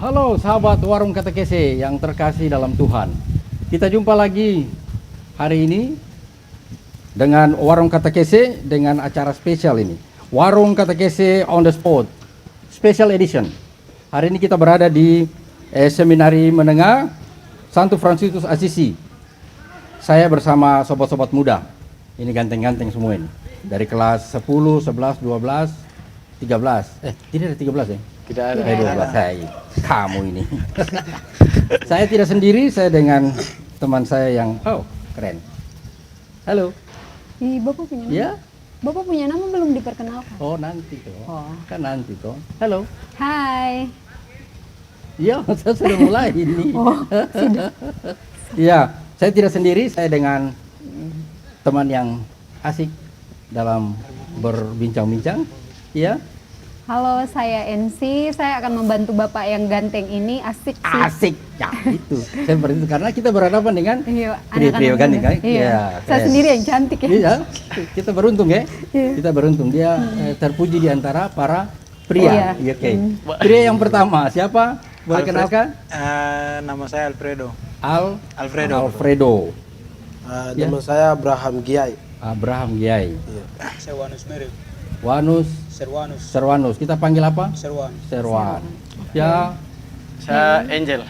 Halo sahabat Warung Katekese yang terkasih dalam Tuhan. Kita jumpa lagi hari ini dengan Warung Katekese dengan acara spesial ini. Warung Katekese on the spot, special edition. Hari ini kita berada di Seminari Menengah Santo Fransiskus Assisi. Saya bersama sobat-sobat muda. Ini ganteng-ganteng semua ini. Dari kelas 10, 11, 12, 13. Tidak ada 13 ya? Tidak ada. 12 saya. Kamu ini. Saya tidak sendiri, saya dengan teman saya yang keren. Halo. Bapak punya nama? Ya? Bapak punya nama belum diperkenalkan? Oh, nanti toh. Oh. Kan nanti toh. Halo. Hai. Iya, saya sudah mulai ini. Oh, sudah. Iya, saya tidak sendiri, saya dengan teman yang asik dalam berbincang-bincang. Iya. Halo, saya NC. Saya akan membantu Bapak yang ganteng ini. Asik sih. Asik. Ya, itu. Saya seperti itu karena kita berhadapan dengan Iya, trio ganteng kan? Iya. Saya keren. sendiri yang cantik ya. Iya, kita beruntung ya. Iya. Kita beruntung dia terpuji di antara para pria. Iya. Oke. Pria yang pertama siapa? Boleh kenalkan? Nama saya Alfredo. Alfredo. Ya. Nama saya Abraham Giai. Abraham Giai. Saya Wanus Meril. Wanus Serwanus. Kita panggil apa? Serwan. Ya, Saya Angel.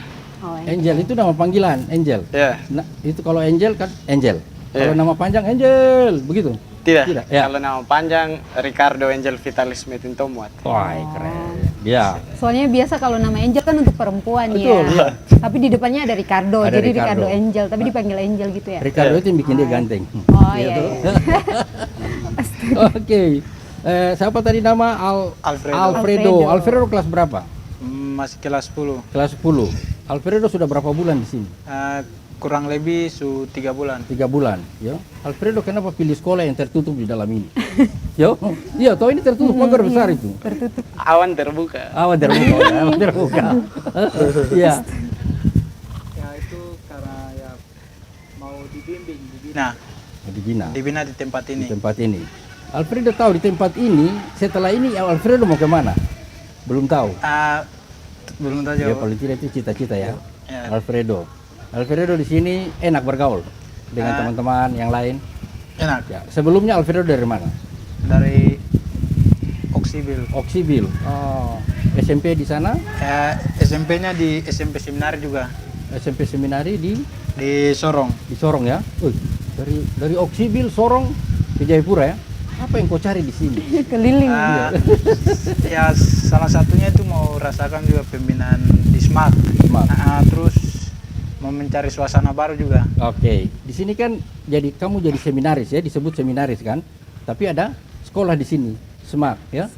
Oh, Angel itu nama panggilan, Angel. Ya. Nah, itu kalau Angel kan Angel. Kalau Iya. nama panjang Angel, begitu. Tidak. Ya. Kalau nama panjang Ricardo Angel Vitalis Metintomuat. Wah, keren. Ya. Soalnya biasa kalau nama Angel kan untuk perempuan Betul, ya. iya. Tapi di depannya ada Ricardo, Ada jadi Ricardo. Ricardo Angel, tapi dipanggil Angel gitu ya. Ricardo itu yang bikin dia ganteng. Oh Gitu. iya. Oke. Siapa tadi nama Alfredo. Alfredo kelas berapa? Masih kelas 10. Kelas 10. Alfredo sudah berapa bulan di sini? Kurang lebih 3 bulan. 3 bulan, ya. Alfredo kenapa pilih sekolah yang tertutup di dalam ini? Yo, iya, toh ini tertutup pagar besar itu. Tertutup. Awan terbuka. Awan terbuka. Iya. Ya itu karena ya mau dibimbing dibina. Dibina Di tempat di ini. tempat ini. Alfredo tahu di tempat ini, setelah ini Alfredo mau kemana? Belum tahu. Belum tahu Ya jawab. paling tidak itu cita-cita ya. Ya. Alfredo di sini enak bergaul dengan teman-teman yang lain. Enak. Ya, sebelumnya Alfredo dari mana? Dari Oksibil. Oksibil. Oh, SMP di sana, SMP-nya di SMP Seminari juga. SMP Seminari Di Sorong. di Sorong ya. Dari Oksibil Sorong ke Jayapura ya. Apa yang kau cari di sini? Keliling. Ya salah satunya itu mau rasakan juga pembinaan di Smart. Terus mau mencari suasana baru juga. Oke, di sini kan kamu jadi seminaris ya, disebut seminaris kan? Tapi ada sekolah di sini, Smart ya.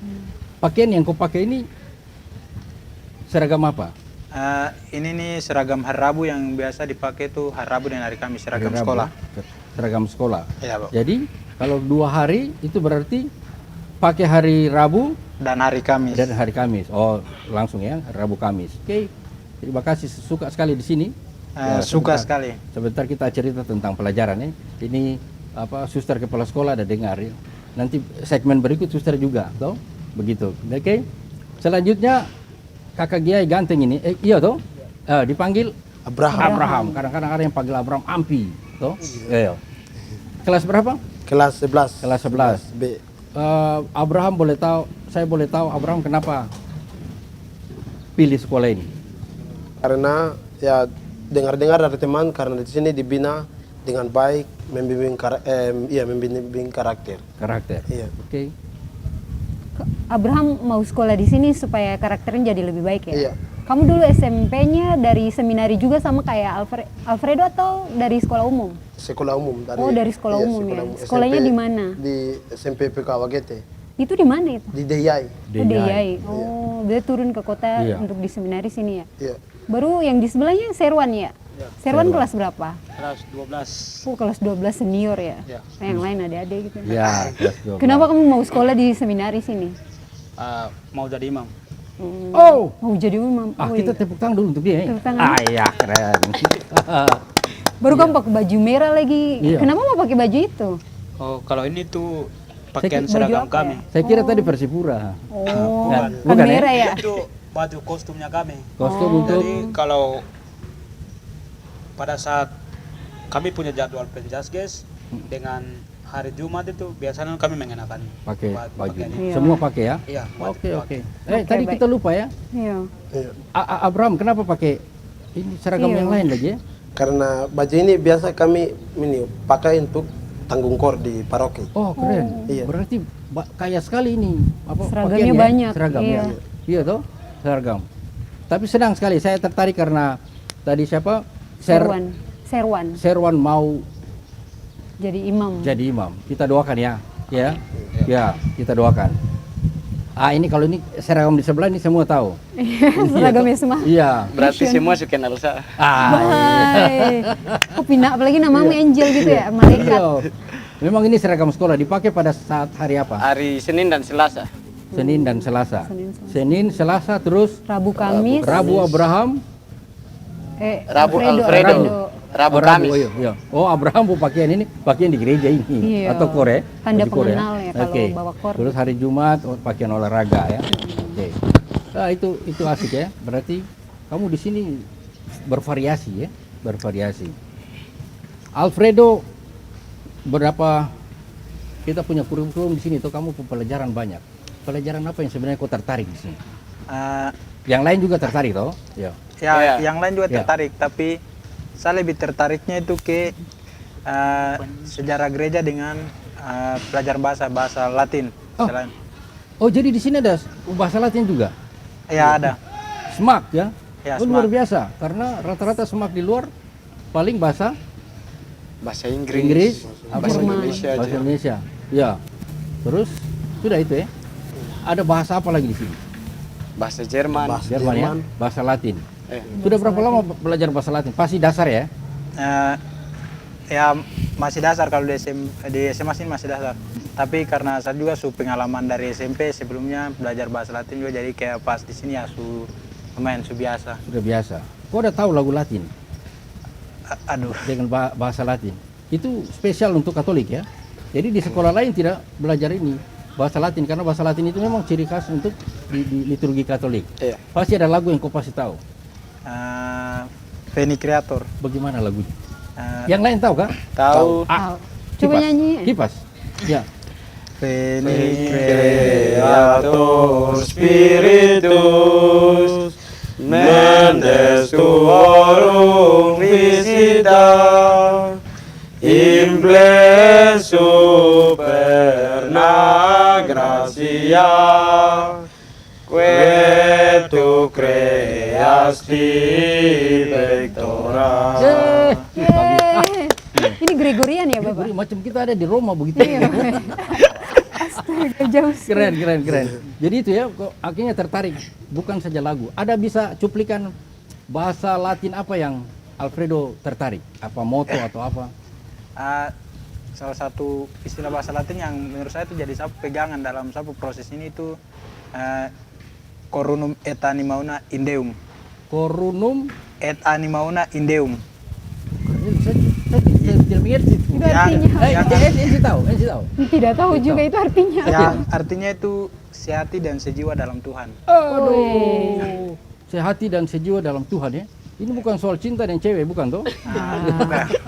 Pakaian yang kau pakai ini seragam apa? Ini nih seragam hari Rabu yang biasa dipakai tuh hari Rabu dan hari Kamis, seragam Hari Rabu, sekolah. Seragam sekolah. Iya, Pak. Jadi kalau 2 hari itu berarti pakai hari Rabu Dan hari Kamis. dan hari Kamis. Oh, langsung ya, Rabu Kamis. Oke. Terima kasih, suka sekali di sini. Ya, Suka sebentar- sekali. Sebentar kita cerita tentang pelajaran ya. Ini suster kepala sekolah ada dengar ya. Nanti segmen berikut suster juga, toh? Begitu. Oke. Selanjutnya Kakak Giai ganteng ini. Iya toh? Dipanggil Abraham. Kadang-kadang ada yang panggil Abraham Ampi, toh? Iya. Kelas berapa? Kelas 11. Kelas 11. B. Abraham saya boleh tahu Abraham kenapa pilih sekolah ini? Karena ya dengar-dengar dari teman karena di sini dibina dengan baik, membimbing karakter. Karakter. Iya. Oke. Abraham mau sekolah di sini supaya karakternya jadi lebih baik ya. Iya. Kamu dulu SMP-nya dari seminari juga sama kayak Alfredo atau dari sekolah umum? Sekolah umum Dari sekolah iya, umum sekolah ya. umum. Sekolahnya SMP di mana? Di SMP PK Wagete. Itu di mana itu? Di Deyai. Oh, Deyai. Oh, dia turun ke kota Iya. untuk di seminari sini ya. Iya. Baru yang di sebelahnya Serwan ya? Serwan kelas berapa? Kelas 12. Oh, kelas 12 senior ya. Iya. Yang lain adik-adik gitu. Ya, kelas 12. Kenapa kamu mau sekolah di seminari sini? Mau jadi imam. Oh, Mau jadi imam. Oh, kita iya. tepuk tangan dulu untuk dia ya. Tepuk tangan. Iya, keren. Baru kamu pakai baju merah lagi. Iya. Kenapa mau pakai baju itu? Oh, kalau ini tuh pakaian Baju seragam apa kami. ya? Saya kira tadi Persipura. Oh, Bukan, kan bukan ya? merah ya? Itu baju kostumnya kami. Kostum untuk Jadi kalau pada saat kami punya jadwal penjaskes dengan hari Jumat itu biasanya kami mengenakan pakai baju. pakaian ini. Iya. Semua pakai ya? Iya, Oke, oke. Oke, Tadi baik. kita lupa ya. Iya. Iya. Abraham kenapa pakai ini seragam Iya. yang lain lagi ya? Karena baju ini biasa kami ini pakai untuk tanggung kor di paroki. Oh, keren. Iya. Berarti kaya sekali ini Seragamnya pakaiannya ya? banyak, Seragam iya. ya. Iya toh? Seragam. Tapi senang sekali saya tertarik karena tadi siapa? Serwan mau jadi imam. jadi imam. Kita doakan ya. Ya. Ya, kita doakan. Ini kalau ini seragam di sebelah ini semua tahu. Seragamnya semua. Iya. Berarti semua suka kenal saya. Hai. Kok pindah apalagi namamu Angel gitu ya, malaikat. Iya. Memang ini seragam sekolah dipakai pada saat hari apa? Hari Senin dan Selasa. Senin dan Selasa. Senin, Selasa. Senin, Selasa, terus Rabu Kamis. Rabu Abraham, Rabu Alfredo. Rabu Kamis. Iya. Oh, Abraham bu pakaian ini, pakaian di gereja ini Iya. atau kore? Tanda Baju kor pengenal ya kalau Oke. bawa kor. Terus hari Jumat pakaian olahraga ya. Oke. Nah, itu asik ya. Berarti kamu di sini bervariasi ya, bervariasi. Alfredo, berapa kita punya kurikulum di sini tuh kamu pelajaran banyak. Pelajaran apa yang sebenarnya kau tertarik di sini? Yang lain juga tertarik toh? Ya. Ya, yang lain juga Ya. tertarik, tapi saya lebih tertariknya itu ke sejarah gereja dengan belajar bahasa Latin. Oh. Selain- Oh, jadi di sini ada bahasa Latin juga? Ya ada. Semak ya? Ya, Oh, luar semak. biasa. Karena rata-rata semak di luar paling bahasa Bahasa Inggris. Inggris, Bahasa Jerman. Indonesia bahasa aja. Indonesia. Ya. Terus sudah itu ya. Ada bahasa apa lagi di sini? Bahasa Jerman. Bahasa Jerman ya, Jerman. bahasa Latin. Eh, Sudah berapa lama belajar bahasa Latin? Pasti dasar ya? Ya masih dasar kalau di SMA sini masih dasar. Tapi karena saya juga pengalaman dari SMP sebelumnya belajar bahasa Latin juga, jadi kayak pas di sini ya lumayan biasa. Sudah biasa. Kau udah tahu lagu Latin Aduh. dengan bahasa Latin? Itu spesial untuk Katolik ya. Jadi di sekolah lain tidak belajar ini bahasa Latin karena bahasa Latin itu memang ciri khas untuk di liturgi Katolik. Iya. Pasti ada lagu yang kau pasti tahu. Veni Creator. Bagaimana lagunya? Eh, Yang lain tahu kah? tahu. Tahu. Coba Kipas. nyanyi. Kipas. Ya. Veni Creator Spiritus Mendes tuorum visita Imble superna gratia Que tu creasti pectora. Yeay. Ini Gregorian ya, Bapak? Jadi macam kita ada di Roma begitu. Astaga, jauh sekali. Keren. Jadi itu ya, kok akhirnya tertarik. Bukan saja lagu. Ada bisa cuplikan bahasa Latin apa yang Alfredo tertarik? Apa moto atau apa? salah satu istilah bahasa Latin yang menurut saya itu jadi satu pegangan dalam satu proses ini itu corunum et animauna indeum. Corunum. Et animauna indeum. Saya tidak mengerti. Itu artinya. Ensi tahu. Tidak tahu juga itu artinya. Yang artinya itu sehati dan sejiwa dalam Tuhan. Aduh. Sehati dan sejiwa dalam Tuhan ya. Ini bukan soal cinta dan cewek, bukan toh?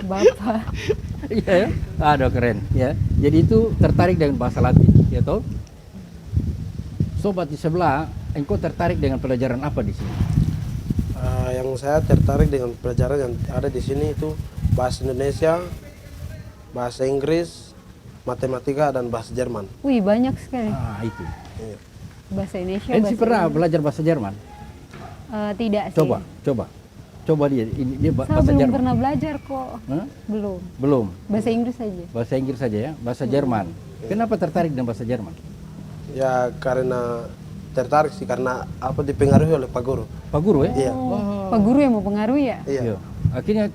Bapak. Iya ya. Aduh keren ya. Jadi itu tertarik dengan bahasa Latin, ya toh? Sobat di sebelah, engkau tertarik dengan pelajaran apa di sini? Yang saya tertarik dengan pelajaran yang ada di sini itu bahasa Indonesia, bahasa Inggris, matematika dan bahasa Jerman. Wih, banyak sekali. Itu. Iya. Bahasa Indonesia, Ensi bahasa pernah Inggris. belajar bahasa Jerman? Tidak sih. Coba dia. Ini dia Saya bahasa belum Jerman. pernah belajar kok. Hah? Belum. Belum. Bahasa Inggris saja. Bahasa Inggris saja ya, bahasa Jerman. Kenapa tertarik dengan bahasa Jerman? Ya karena tertarik sih karena apa dipengaruhi oleh Pak Guru. Pak Guru ya? Iya. Pak Guru yang mau pengaruhi ya? Iya. Akhirnya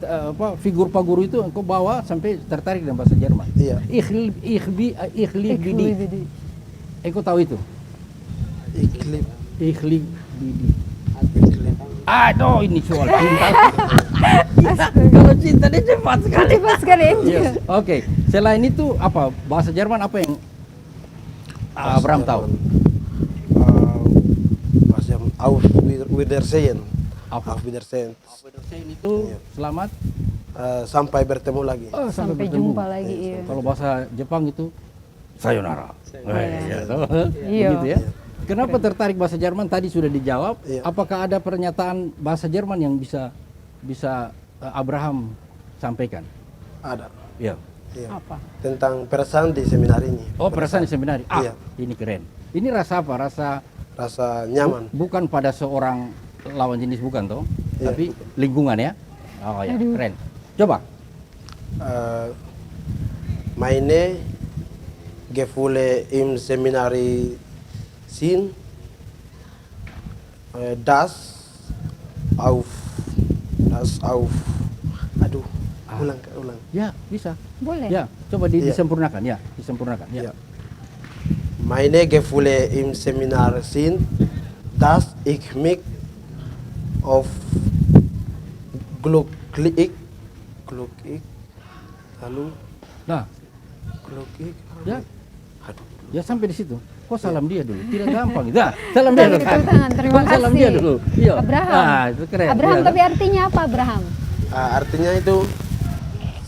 figur Pak Guru itu engkau bawa sampai tertarik dengan bahasa Jerman. Iya. Ich liebe dich. Engkau tahu itu? Iklim. Ich liebe dich. Iklim. Aduh, ini soal cinta. Kalau cinta dia cepat sekali. Cepat sekali Angel. Yes. Oke. Selain itu apa bahasa Jerman apa yang Abraham tahu? Bahasa Auf Wiedersehen. Apa? Auf Wiedersehen. Itu selamat. Sampai bertemu lagi. Oh, Sampai bertemu. jumpa lagi, iya. Kalau bahasa Jepang itu sayonara. Iya, toh. Iya. Begitu ya. Kenapa tertarik bahasa Jerman tadi sudah dijawab? Iya. Apakah ada pernyataan bahasa Jerman yang bisa Abraham sampaikan? Ada. Iya. Iya. Apa? Tentang perasaan di seminar ini. Oh, perasaan di seminari. Iya. Ini keren. Ini rasa apa? Rasa nyaman. Bukan pada seorang lawan jenis bukan toh, Iya. tapi lingkungan ya. Oh ya, keren. Coba. Meine Gefühle im Seminari sind das auf aduh ulang. Ya, bisa. Boleh. Ya, coba Iya. disempurnakan ya, disempurnakan ya. Ja. Meine Gefühle im Seminar sind, dass ich mich auf glücklich, lalu Nah, glücklich, ya, aduh, ya sampai di situ. Kok salam dia dulu? Tidak gampang. Nah, salam dia dulu. Tepuk tangan, terima kasih. Salam dia dulu. Iya. Abraham. Ah, itu keren. Abraham, Iya. tapi artinya apa Abraham? artinya itu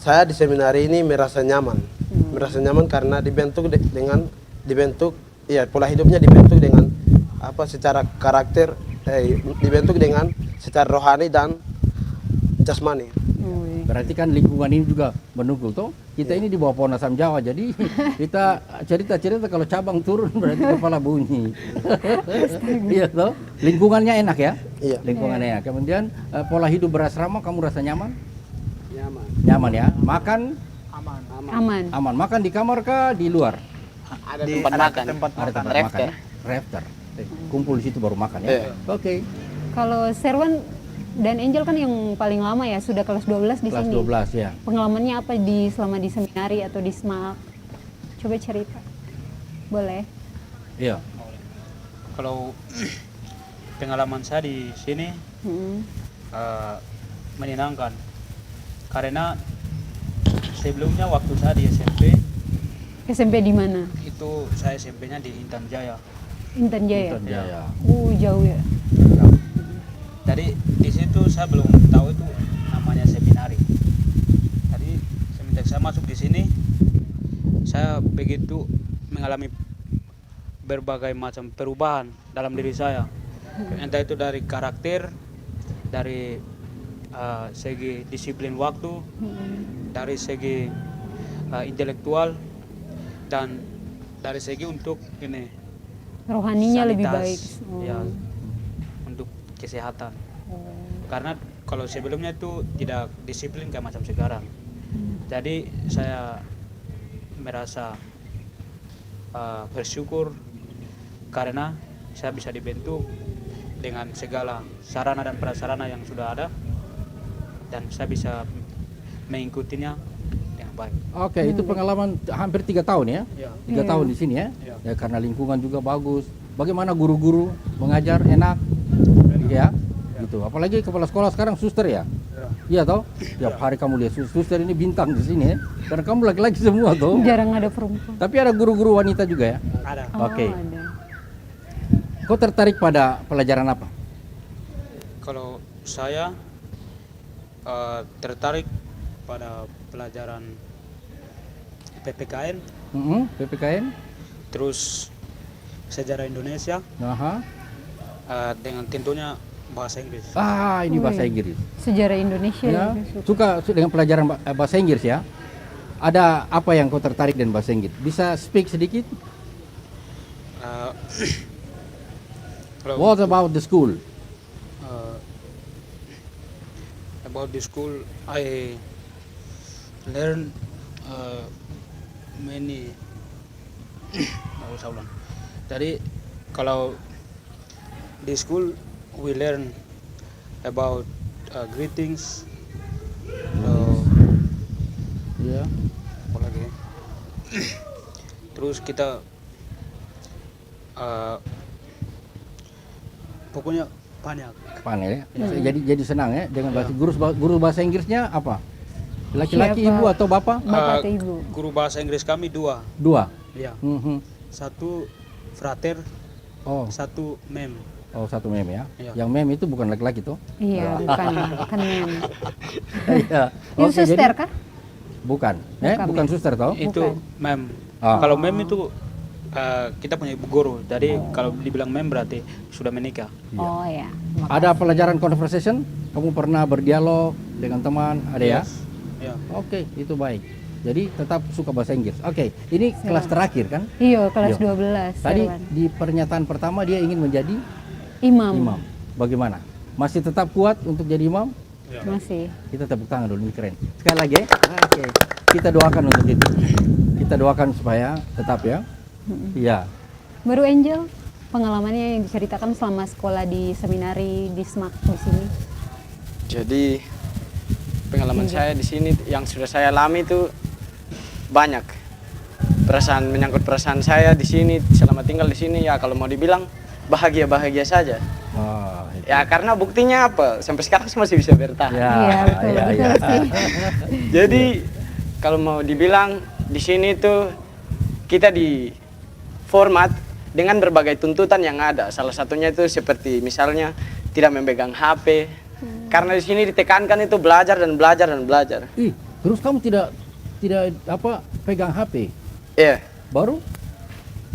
saya di seminar ini merasa nyaman karena dibentuk pola hidupnya dibentuk dengan secara karakter, dibentuk dengan secara rohani dan jasmani. Berarti kan lingkungan ini juga mendukung toh. Kita ini di bawah pohon asam Jawa, jadi kita cerita kalau cabang turun berarti kepala bunyi. Iya toh. Lingkungannya enak ya. Iya. Lingkungannya enak. Kemudian pola hidup berasrama kamu rasa nyaman? Nyaman. Nyaman ya. Makan Aman. aman. Makan di kamar kah di luar? Ada tempat makan. Ada tempat makan. Ya? Rafter. Kumpul di situ baru makan ya. Iya. Oke. Kalau Serwan dan Angel kan yang paling lama ya, sudah kelas 12 di Kelas sini. 12 ya. Pengalamannya apa selama di seminari atau di SMAK? Coba cerita. Boleh? Iya. Kalau pengalaman saya di sini Hmm. menyenangkan karena sebelumnya waktu saya di SMP di mana? itu saya SMP-nya di Intan Jaya. Intan Jaya. Intan Jaya. Jauh ya. Jadi di situ saya belum tahu itu namanya seminari. Jadi semenjak saya masuk di sini, saya begitu mengalami berbagai macam perubahan dalam diri saya. Entah itu dari karakter, dari segi disiplin waktu, dari segi intelektual, dan dari segi untuk ini Rohaninya lebih sanitas, baik. ya, untuk kesehatan. Karena kalau sebelumnya itu tidak disiplin kayak macam sekarang. Jadi saya merasa bersyukur karena saya bisa dibentuk dengan segala sarana dan prasarana yang sudah ada, dan saya bisa mengikutinya dengan baik. Oke, itu pengalaman hampir 3 tahun ya? Ya. 3 tahun di sini ya? Iya. Ya, karena lingkungan juga bagus. Bagaimana guru-guru mengajar enak? Ya, gitu. Apalagi kepala sekolah sekarang suster ya? Iya toh? Tiap hari kamu lihat suster ini bintang di sini ya? Karena kamu laki-laki semua toh. Jarang ada perempuan. Tapi ada guru-guru wanita juga ya? Ada. Oke. Ada. Kau tertarik pada pelajaran apa? Kalau saya tertarik pada pelajaran PPKN, PPKN? terus sejarah Indonesia, Aha. dengan tentunya bahasa Inggris. Ah, ini bahasa Inggris. Sejarah Indonesia. Ya, juga suka. suka dengan pelajaran bahasa Inggris ya? Ada apa yang kau tertarik dengan bahasa Inggris? Bisa speak sedikit? Kalau What about the school? about the school, I learn many. Nggak usah ulang. Jadi kalau di school we learn about greetings, Ya. apa lagi? Terus kita pokoknya banyak. Panel ya. Jadi senang ya dengan bahasa guru bahasa Inggrisnya apa? Laki-laki, Siapa? ibu atau bapak? Bapak atau ibu? Guru bahasa Inggris kami dua, Dua. ya. Mhm. Satu frater, Oh, satu mem. Oh, satu mem ya. Iya. Yang mem itu bukan laki-laki tuh? Iya, bukan lah, bukan mem. Iya. Itu Oke, suster jadi- kah? Bukan. Bukan Mem. suster toh? Itu mem. Ah. Kalau mem itu kita punya ibu guru. Jadi kalau dibilang mem berarti sudah menikah. Oh ya. Ada pelajaran conversation? Kamu pernah berdialog dengan teman? Ada ya? Ya. Oke, itu baik. Jadi tetap suka bahasa Inggris. Oke, ini kelas terakhir kan? Iya, kelas Iya. 12. Tadi Serwan. di pernyataan pertama dia ingin menjadi Imam. imam. Bagaimana? Masih tetap kuat untuk jadi imam? Masih. Kita tepuk tangan dulu, ini keren. Sekali lagi ya. Oke. Kita doakan untuk itu. Kita doakan supaya tetap ya. Iya. Baru Angel, pengalamannya yang diceritakan selama sekolah di seminari di SMAK di sini. Jadi pengalaman saya di sini yang sudah saya alami itu banyak. Menyangkut perasaan saya di sini selama tinggal di sini ya kalau mau dibilang bahagia-bahagia saja. Oh, itu. Ya karena buktinya apa? Sampai sekarang saya masih bisa bertahan. Ya, Iya, betul, ya, betul ya. sih. Jadi kalau mau dibilang di sini tuh kita di format dengan berbagai tuntutan yang ada. Salah satunya itu seperti misalnya tidak memegang HP. Karena di sini ditekankan itu belajar dan belajar dan belajar. Ih, terus kamu tidak apa pegang HP? Iya. Baru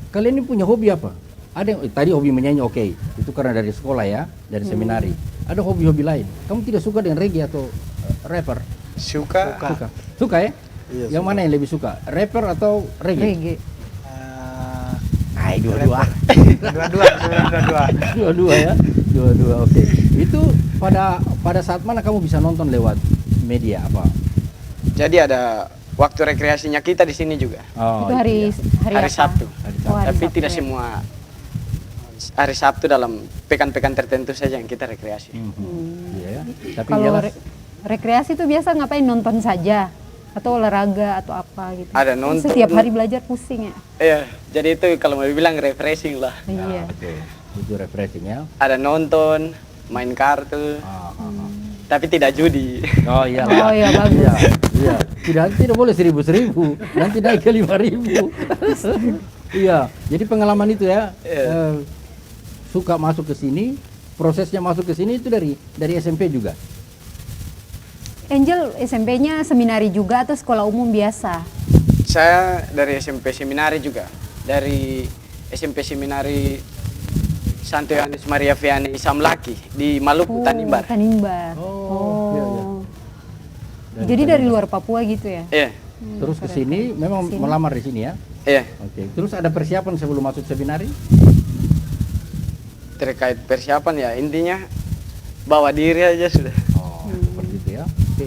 kalian ini punya hobi apa? Ada yang tadi hobi menyanyi, oke, itu karena dari sekolah ya, dari seminari. Ada hobi-hobi lain. Kamu tidak suka dengan reggae atau rapper? Suka. Suka ya? Iya, Yang mana yang lebih suka? Rapper atau reggae? Reggae. Ay, dua-dua. Dua-dua. Dua-dua ya. Dua-dua, oke. Itu pada saat mana kamu bisa nonton lewat media apa? Jadi ada waktu rekreasinya kita di sini juga. Oh, Itu hari iya. Hari apa? Sabtu. Hari Oh, Sabtu. hari Tapi Sabtu tidak ya. semua hari Sabtu dalam pekan-pekan tertentu saja yang kita rekreasi. Iya ya. Tapi Kalau jelas rekreasi itu biasa ngapain, nonton saja atau olahraga atau apa gitu? Ada nonton. Setiap hari belajar pusing ya. Iya, jadi itu kalau mau dibilang refreshing lah. Iya. betul. Itu refreshing ya. Ada nonton, main kartu, Ah, ah, ah. tapi tidak judi. Oh iya. Oh iya, bagus. Iya, iya. Tidak boleh 1.000, nanti naik ke 5.000. Iya. Jadi pengalaman itu ya, suka masuk ke sini, prosesnya masuk ke sini itu dari SMP juga. Angel SMP-nya seminari juga atau sekolah umum biasa? Saya dari SMP Seminari juga. Dari SMP Seminari Santo Yohanes Maria Vianney Samlaki di Maluku, Tanimbar. Tanimbar. Oh, iya, iya. Jadi dari luar Papua gitu ya? Iya, Terus ke sini memang Kesini. melamar di sini ya. iya. Oke. Terus ada persiapan sebelum masuk seminari? Terkait persiapan ya intinya bawa diri aja sudah. Oh, seperti itu ya. Oke.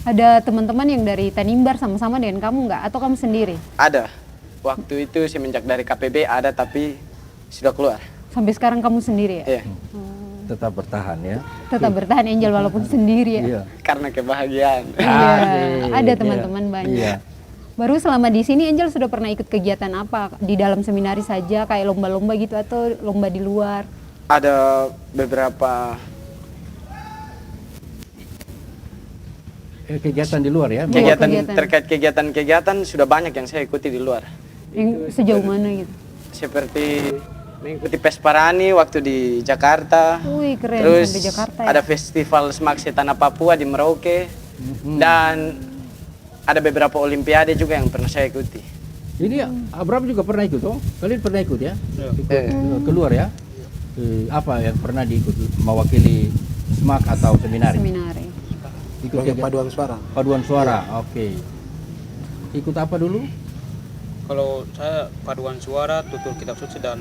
Ada teman-teman yang dari Tanimbar sama-sama dengan kamu nggak? Atau kamu sendiri? Ada. Waktu itu semenjak dari KPB ada tapi sudah keluar. Sampai sekarang kamu sendiri ya? Iya. Tetap bertahan ya. Tetap bertahan Angel walaupun sendiri ya? Iya. Karena kebahagiaan. Iya, Asik, ada iya. teman-teman banyak. Iya. Baru selama di sini Angel sudah pernah ikut kegiatan apa? Di dalam seminari saja kayak lomba-lomba gitu atau lomba di luar? Ada beberapa Kegiatan di luar ya. Iya, kegiatan kegiatan. terkait kegiatan sudah banyak yang saya ikuti di luar. Yang sejauh mana gitu? Seperti mengikuti Pesparani waktu di Jakarta. Wih, keren, Terus sampai Jakarta ya. ada festival Smaksi Tanah Papua di Merauke. Dan ada beberapa olimpiade juga yang pernah saya ikuti. Ini Abraham juga pernah ikut, oh? Kalian pernah ikut ya? Ikut keluar ya? Apa yang pernah diikut mewakili SMAK atau seminari? Seminari. Ikut Sebagai kegiatan- paduan suara. paduan suara, oke. Ikut apa dulu? Kalau saya paduan suara, tutur kitab suci dan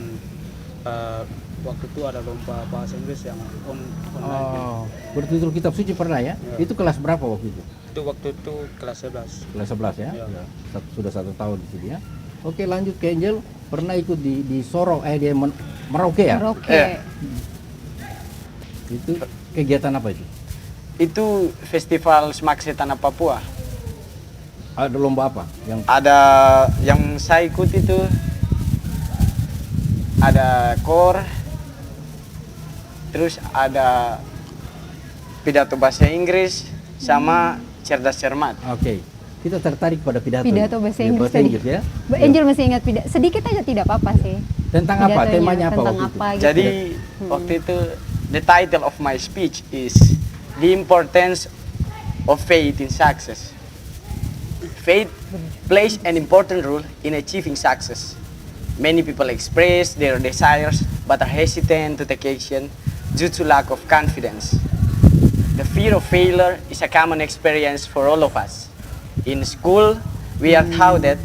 waktu itu ada lomba bahasa Inggris yang online. Oh, bertutur kitab suci pernah ya? Ya. Itu kelas berapa waktu itu? Itu waktu itu kelas 11. Kelas 11 ya? Ya. Ya, sudah 1 tahun di sini ya. Oke, lanjut ke Angel. Pernah ikut di Sorong, di Merauke ya? Merauke. Itu kegiatan apa itu? Itu festival Smaksi Tanah Papua. Ada lomba apa? Yang Ada yang saya ikuti itu ada kor, terus ada pidato bahasa Inggris sama cerdas cermat. oke. Kita tertarik pada pidato. Pidato bahasa Ya, Inggris bahasa tadi. Inggris ya. Angel masih ingat sedikit aja tidak apa-apa sih. Tentang apa? Pidatonya, Temanya apa tentang waktu itu? apa gitu. Jadi Waktu itu the title of my speech is The Importance of Faith in Success. Faith plays an important role in achieving success. Many people express their desires but are hesitant to take action due to lack of confidence. The fear of failure is a common experience for all of us. In school, we are taught that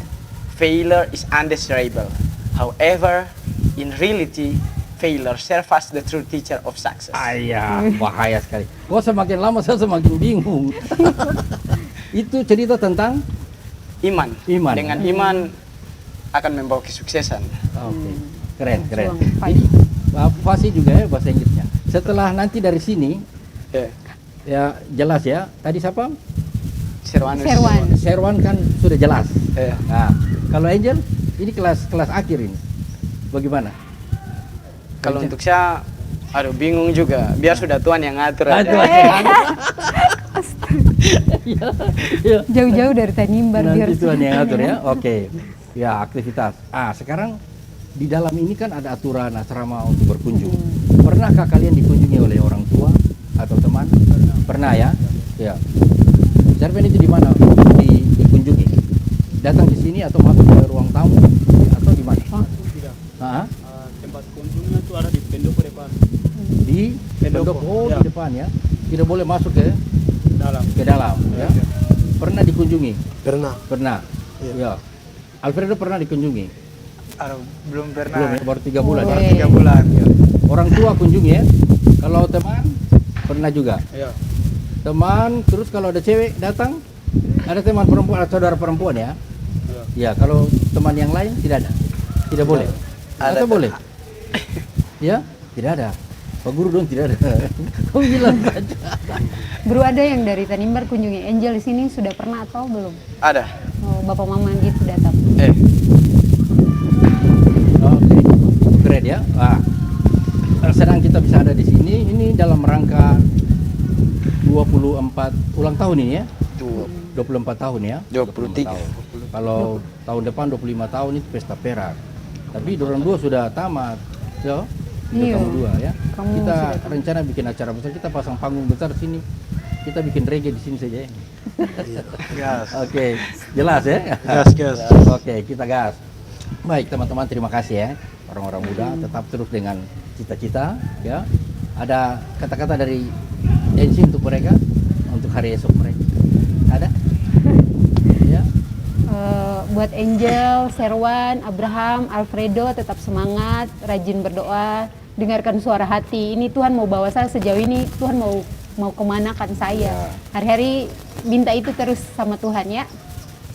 failure is undesirable. However, in reality, failure serves as the true teacher of success. Ayah, bahaya sekali. Kok semakin lama saya semakin bingung. Itu cerita tentang Iman. Iman. Dengan iman akan membawa kesuksesan. oke. Keren, keren. Berjuang, fight. Ini fasih juga ya bahasa Inggrisnya. Setelah nanti dari sini Eh, ya jelas ya. Tadi siapa? Serwanus. Serwan. Serwan kan sudah jelas. Eh, Nah, kalau Angel ini kelas akhir ini. Bagaimana? kalau untuk saya, aduh bingung juga. Biar sudah Tuhan yang ngatur aja. Aduh, Iya, iya. Jauh-jauh dari Tanimbar biar Nanti Tuhan yang atur ya. Oke. Ya, aktivitas. Sekarang di dalam ini kan ada aturan asrama untuk berkunjung. Pernahkah kalian dikunjungi oleh orang tua atau teman? Pernah ya? Ya. Serven itu di mana dikunjungi? Datang di sini atau masuk ke ruang tamu atau di mana? Tidak. Hah? Tempat kunjungnya itu ada di pendopo depan. Di Pendopo, pendopo, ya. di depan ya. Tidak boleh masuk ke Dalam. dalam ya. Pernah dikunjungi? Pernah. Pernah. Iya. Ya. Alfredo pernah dikunjungi? Aduh, belum pernah. Belum ya, baru 3 bulan. Oh, ya? 3 bulan. Orang tua kunjungi ya. Kalau teman pernah juga. Iya. Teman, terus kalau ada cewek datang, ada teman perempuan, ada saudara perempuan ya. Iya. Ya, kalau teman yang lain tidak ada. Tidak boleh. Ada. Atau boleh? Ya, tidak ada. Pak Guru dong tidak ada. Kau bilang saja. Bro, ada yang dari Tanimbar kunjungi Angel di sini sudah pernah atau belum? Ada. Oh, bapak mama gitu datang. Eh, Oke, keren ya. Senang kita bisa ada di sini. Ini dalam rangka 24 ulang tahun ini ya. tuh. 24 tahun ya. 23. tahun. Kalau tahun depan 25 tahun itu pesta perak. Tapi dorong dua sudah tamat. So, Iya. kamu dua ya. Kamu Kita sudah tamat. rencana bikin acara besar. Kita pasang panggung besar sini. Kita bikin reggae di sini saja ya. Gas. Oke, jelas ya. Gas, gas. Oke, kita gas. Baik teman-teman, terima kasih ya. Orang-orang muda tetap terus dengan cita-cita ya. Ada kata-kata dari Ensi untuk mereka, untuk hari esok mereka. Ada? Ya. Buat Angel, Serwan, Abraham, Alfredo tetap semangat, rajin berdoa, dengarkan suara hati. Ini Tuhan mau bawa saya sejauh ini, Tuhan mau kemanakan saya. Ya. Hari-hari minta itu terus sama Tuhan ya.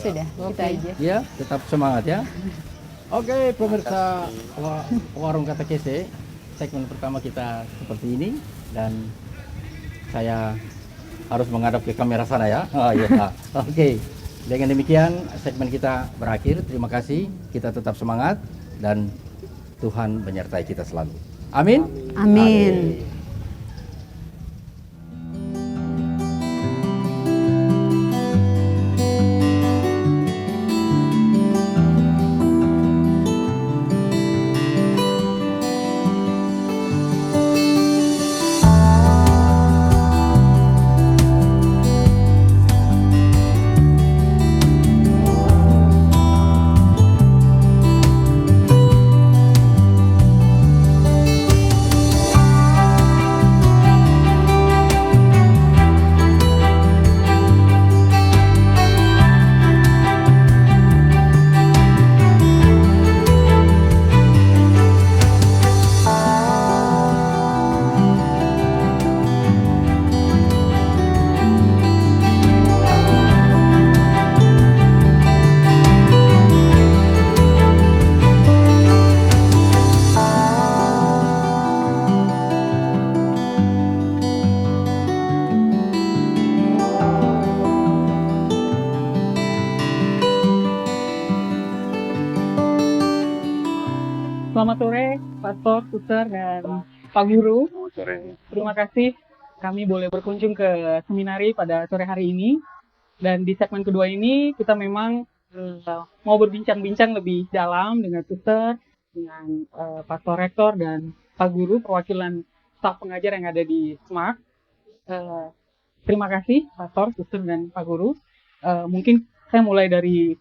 Sudah, itu aja. Ya, tetap semangat ya. Oke, pemirsa Warung Kata Kese, segmen pertama kita seperti ini dan saya harus menghadap ke kamera sana ya. Oh iya. Oke. Dengan demikian segmen kita berakhir. Terima kasih. Kita tetap semangat dan Tuhan menyertai kita selalu. Amin. Amin. Selamat sore, Pastor, Suster, dan Pak Guru. Terima kasih kami boleh berkunjung ke seminari pada sore hari ini. Dan di segmen kedua ini kita memang mau berbincang-bincang lebih dalam dengan Suster dengan Pastor Rektor dan Pak Guru perwakilan staf pengajar yang ada di SMAK. Terima kasih Pastor, Suster, dan Pak Guru. Mungkin saya mulai dari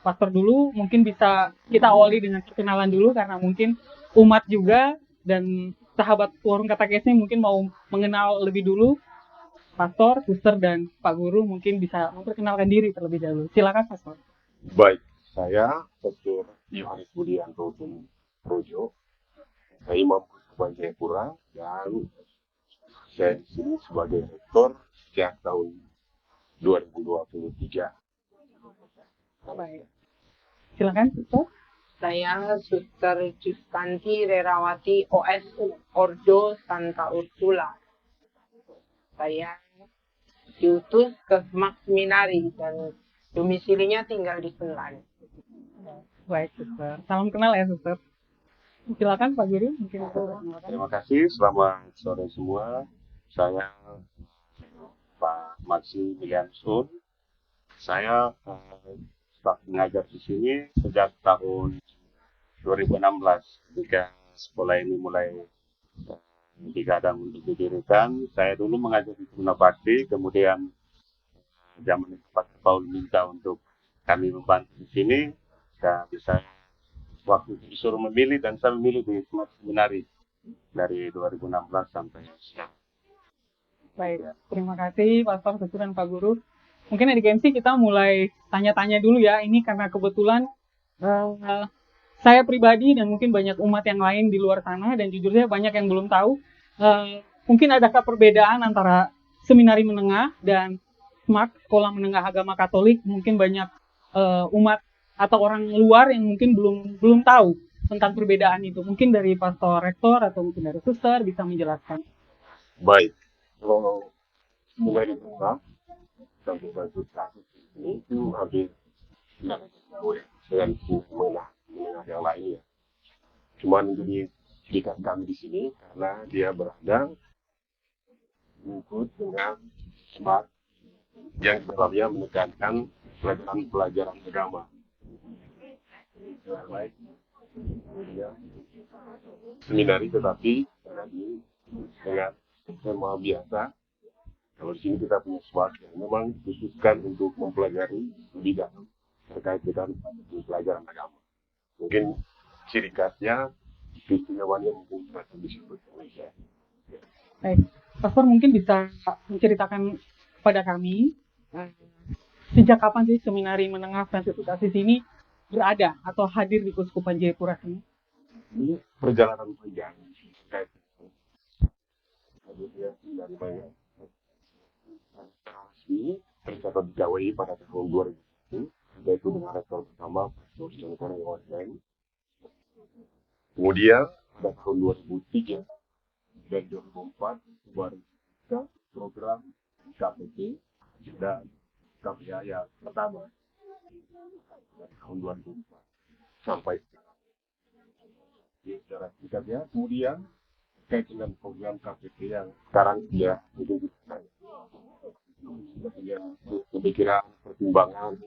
Pastor dulu, mungkin bisa kita awali dengan perkenalan dulu karena mungkin umat juga dan sahabat Warung Katekesnya mungkin mau mengenal lebih dulu. Pastor, Suster, dan Pak Guru mungkin bisa memperkenalkan diri terlebih dahulu. Silakan Pastor. Baik, saya Pastor Yohanes Budianto Projo. Saya Imam Kuskupan Jayapura dan saya di sini sebagai rektor sejak tahun 2023. Baik. Silakan Suster. Saya Suster Justanti Rerawati OS Ordo Santa Ursula. Saya diutus ke SMAK Seminari dan domisilinya tinggal di Senlan. Baik, Suster. Salam kenal ya, Suster. Silakan Pak Guru, mungkin perkenalkan. Terima kasih, selamat sore semua. Saya Pak Maximilian Sun. Saya staf pengajar di sini sejak tahun 2016 ketika sekolah ini mulai digadang untuk didirikan. Saya dulu mengajar di Semena Bakti, kemudian zaman itu Pak Paul minta untuk kami membantu di sini. Dan bisa waktu itu disuruh memilih dan saya memilih di SMAK Seminari dari 2016 sampai sekarang. Baik, terima kasih Pastor, Suster, dan Pak Guru. Mungkin di KMC kita mulai tanya-tanya dulu ya. Ini karena kebetulan saya pribadi dan mungkin banyak umat yang lain di luar sana dan jujur saja banyak yang belum tahu. Mungkin adakah perbedaan antara seminari menengah dan SMAK, Sekolah Menengah Agama Katolik? Mungkin banyak umat atau orang luar yang mungkin belum tahu tentang perbedaan itu. Mungkin dari Pastor Rektor atau mungkin dari Suster bisa menjelaskan. Baik, kalau seminari menengah sampai baju kasus ini itu hampir dengan menengah yang lainnya. Cuman jadi cirikan kami di sini karena dia berada mengikut dengan SMAK yang dalamnya menekankan pelajaran agama. Baik, ya. Seminari tetapi dengan tema biasa. Kalau di sini kita punya SMAK yang memang dikhususkan untuk mempelajari lebih dalam terkait dengan pelajaran agama. Mungkin ciri khasnya, keistimewaannya mungkin bisa disebut. Baik, Pastor mungkin bisa menceritakan kepada kami sejak kapan sih Seminari Menengah Fransiskus Asis ini berada atau hadir di Keuskupan Jayapura ini? Ini perjalanan panjang terkait hadirnya dari banyak resmi tercatat di KWI pada tahun 2000, yaitu dengan rektor pertama Pastor John Cornel Osman. Kemudian pada tahun 2003 dan 2004 baru ke program KPT dan KPA yang pertama dari tahun 2004 sampai secara singkatnya. Kemudian terkait dengan program KPT yang sekarang sudah ditunjukkan, sudah punya pemikiran, pertimbangan,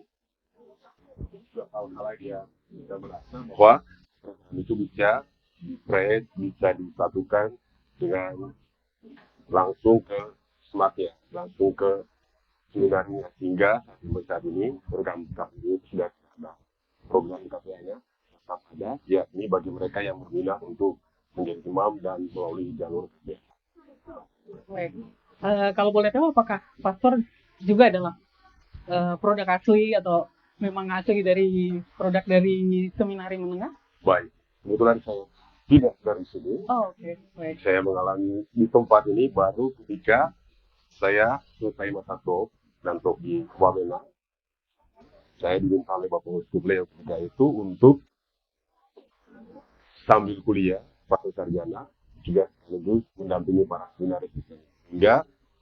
juga hal-hal lain yang kita merasa bahwa program itu bisa di-spread, bisa disatukan dengan langsung ke SMAK ya, langsung ke seminarinya, sehingga saat ini program KPT sudah ada, program KPA-nya tetap ada, ya ini bagi mereka yang berminat untuk menjadi imam dan melalui jalur KPA. Baik. Kalau boleh tahu apakah Pastor juga adalah produk asli atau memang asli dari produk dari Seminari Menengah? Baik, kebetulan saya tidak dari sini. Oh, oke. Baik. Saya mengalami di tempat ini baru ketika saya selesai masa top dan top di Wamena. Saya diminta oleh Bapak Uskup Leo ketika itu untuk sambil kuliah pasca sarjana juga sekaligus mendampingi para seminaris di sini. Hingga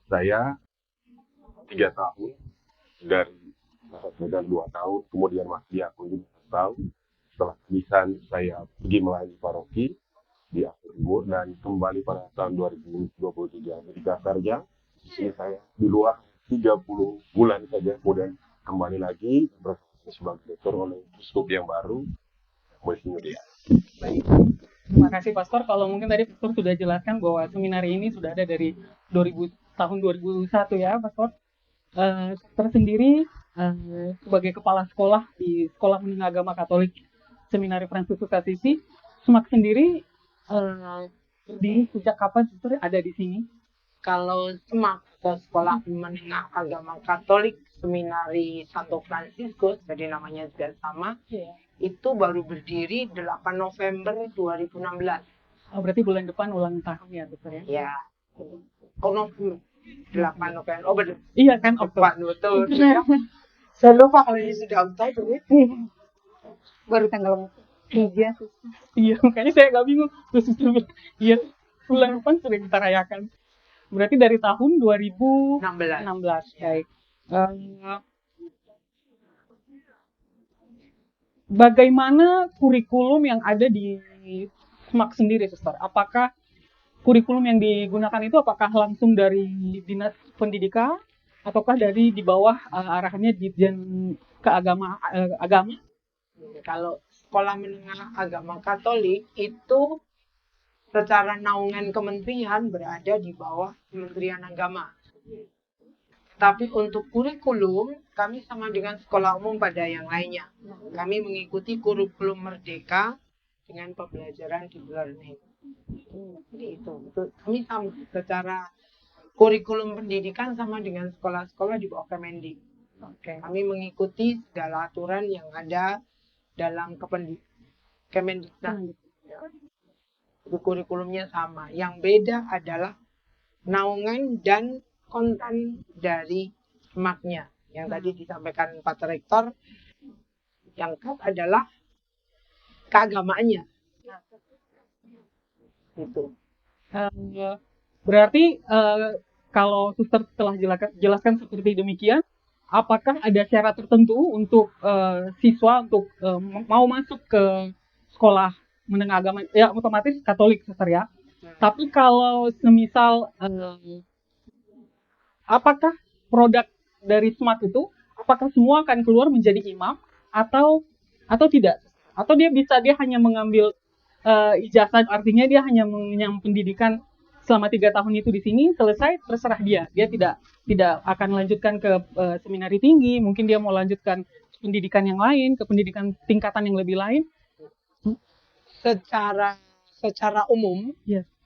saya 3 tahun dari dan 2 tahun, kemudian masih aku juga 1 tahun. Setelah kebisan saya pergi melayani paroki di Aceh Timur dan kembali pada tahun 2023. Jadi kasarnya di sini saya di luar 30 bulan saja, kemudian kembali lagi bersama sebagai rektor oleh uskup yang baru, Monsignor dia. Baik. Terima kasih Pastor. Kalau mungkin tadi Pastor sudah jelaskan bahwa seminar ini sudah ada dari 2000, tahun 2001 ya Pastor. Pastor sendiri sebagai kepala sekolah di Sekolah Menengah Agama Katolik Seminari Fransiskus Assisi, SMAK sendiri berdiri sejak kapan Pastor ada di sini? Kalau SMAK atau Sekolah Menengah Agama Katolik Seminari Santo Fransiskus, jadi namanya juga sama, itu baru berdiri 8 November 2016. Oh, berarti bulan depan ulang tahun ya Pastor ya? Ya. Oh, November. 8 November. Oh, benar. Iya kan Oktober. Betul. Saya lupa kalau ini sudah Oktober. Baru tanggal 3. Iya, makanya saya agak bingung. Terus Sister bilang, iya, bulan depan sudah kita rayakan. Berarti dari tahun 2016. 16. Baik. Bagaimana kurikulum yang ada di SMAK sendiri, Sister? Apakah kurikulum yang digunakan itu apakah langsung dari Dinas Pendidikan ataukah dari di bawah arahannya Ditjen agama? Kalau Sekolah Menengah Agama Katolik itu secara naungan kementerian berada di bawah Kementerian Agama. Tapi untuk kurikulum, kami sama dengan sekolah umum pada yang lainnya. Kami mengikuti kurikulum Merdeka dengan pembelajaran di learning. Itu. Kami sama secara kurikulum pendidikan sama dengan sekolah-sekolah di bawah Kemendik. Kami mengikuti segala aturan yang ada dalam Kemendiknas. Itu kurikulumnya sama. Yang beda adalah naungan dan konten dari SMAK-nya. Yang tadi disampaikan Pak Rektor, yang khas adalah keagamaannya. Itu. Berarti kalau Suster telah jelaskan seperti demikian, apakah ada syarat tertentu untuk siswa untuk mau masuk ke sekolah menengah agama? Ya otomatis Katolik, Suster ya. Tapi kalau semisal apakah produk dari SMAK itu apakah semua akan keluar menjadi imam atau tidak? Atau dia hanya mengambil ijazah, artinya dia hanya mengenyam pendidikan selama 3 tahun itu di sini, selesai, terserah dia. Dia tidak akan lanjutkan ke seminari tinggi, mungkin dia mau lanjutkan pendidikan yang lain, ke pendidikan tingkatan yang lebih lain. Secara umum,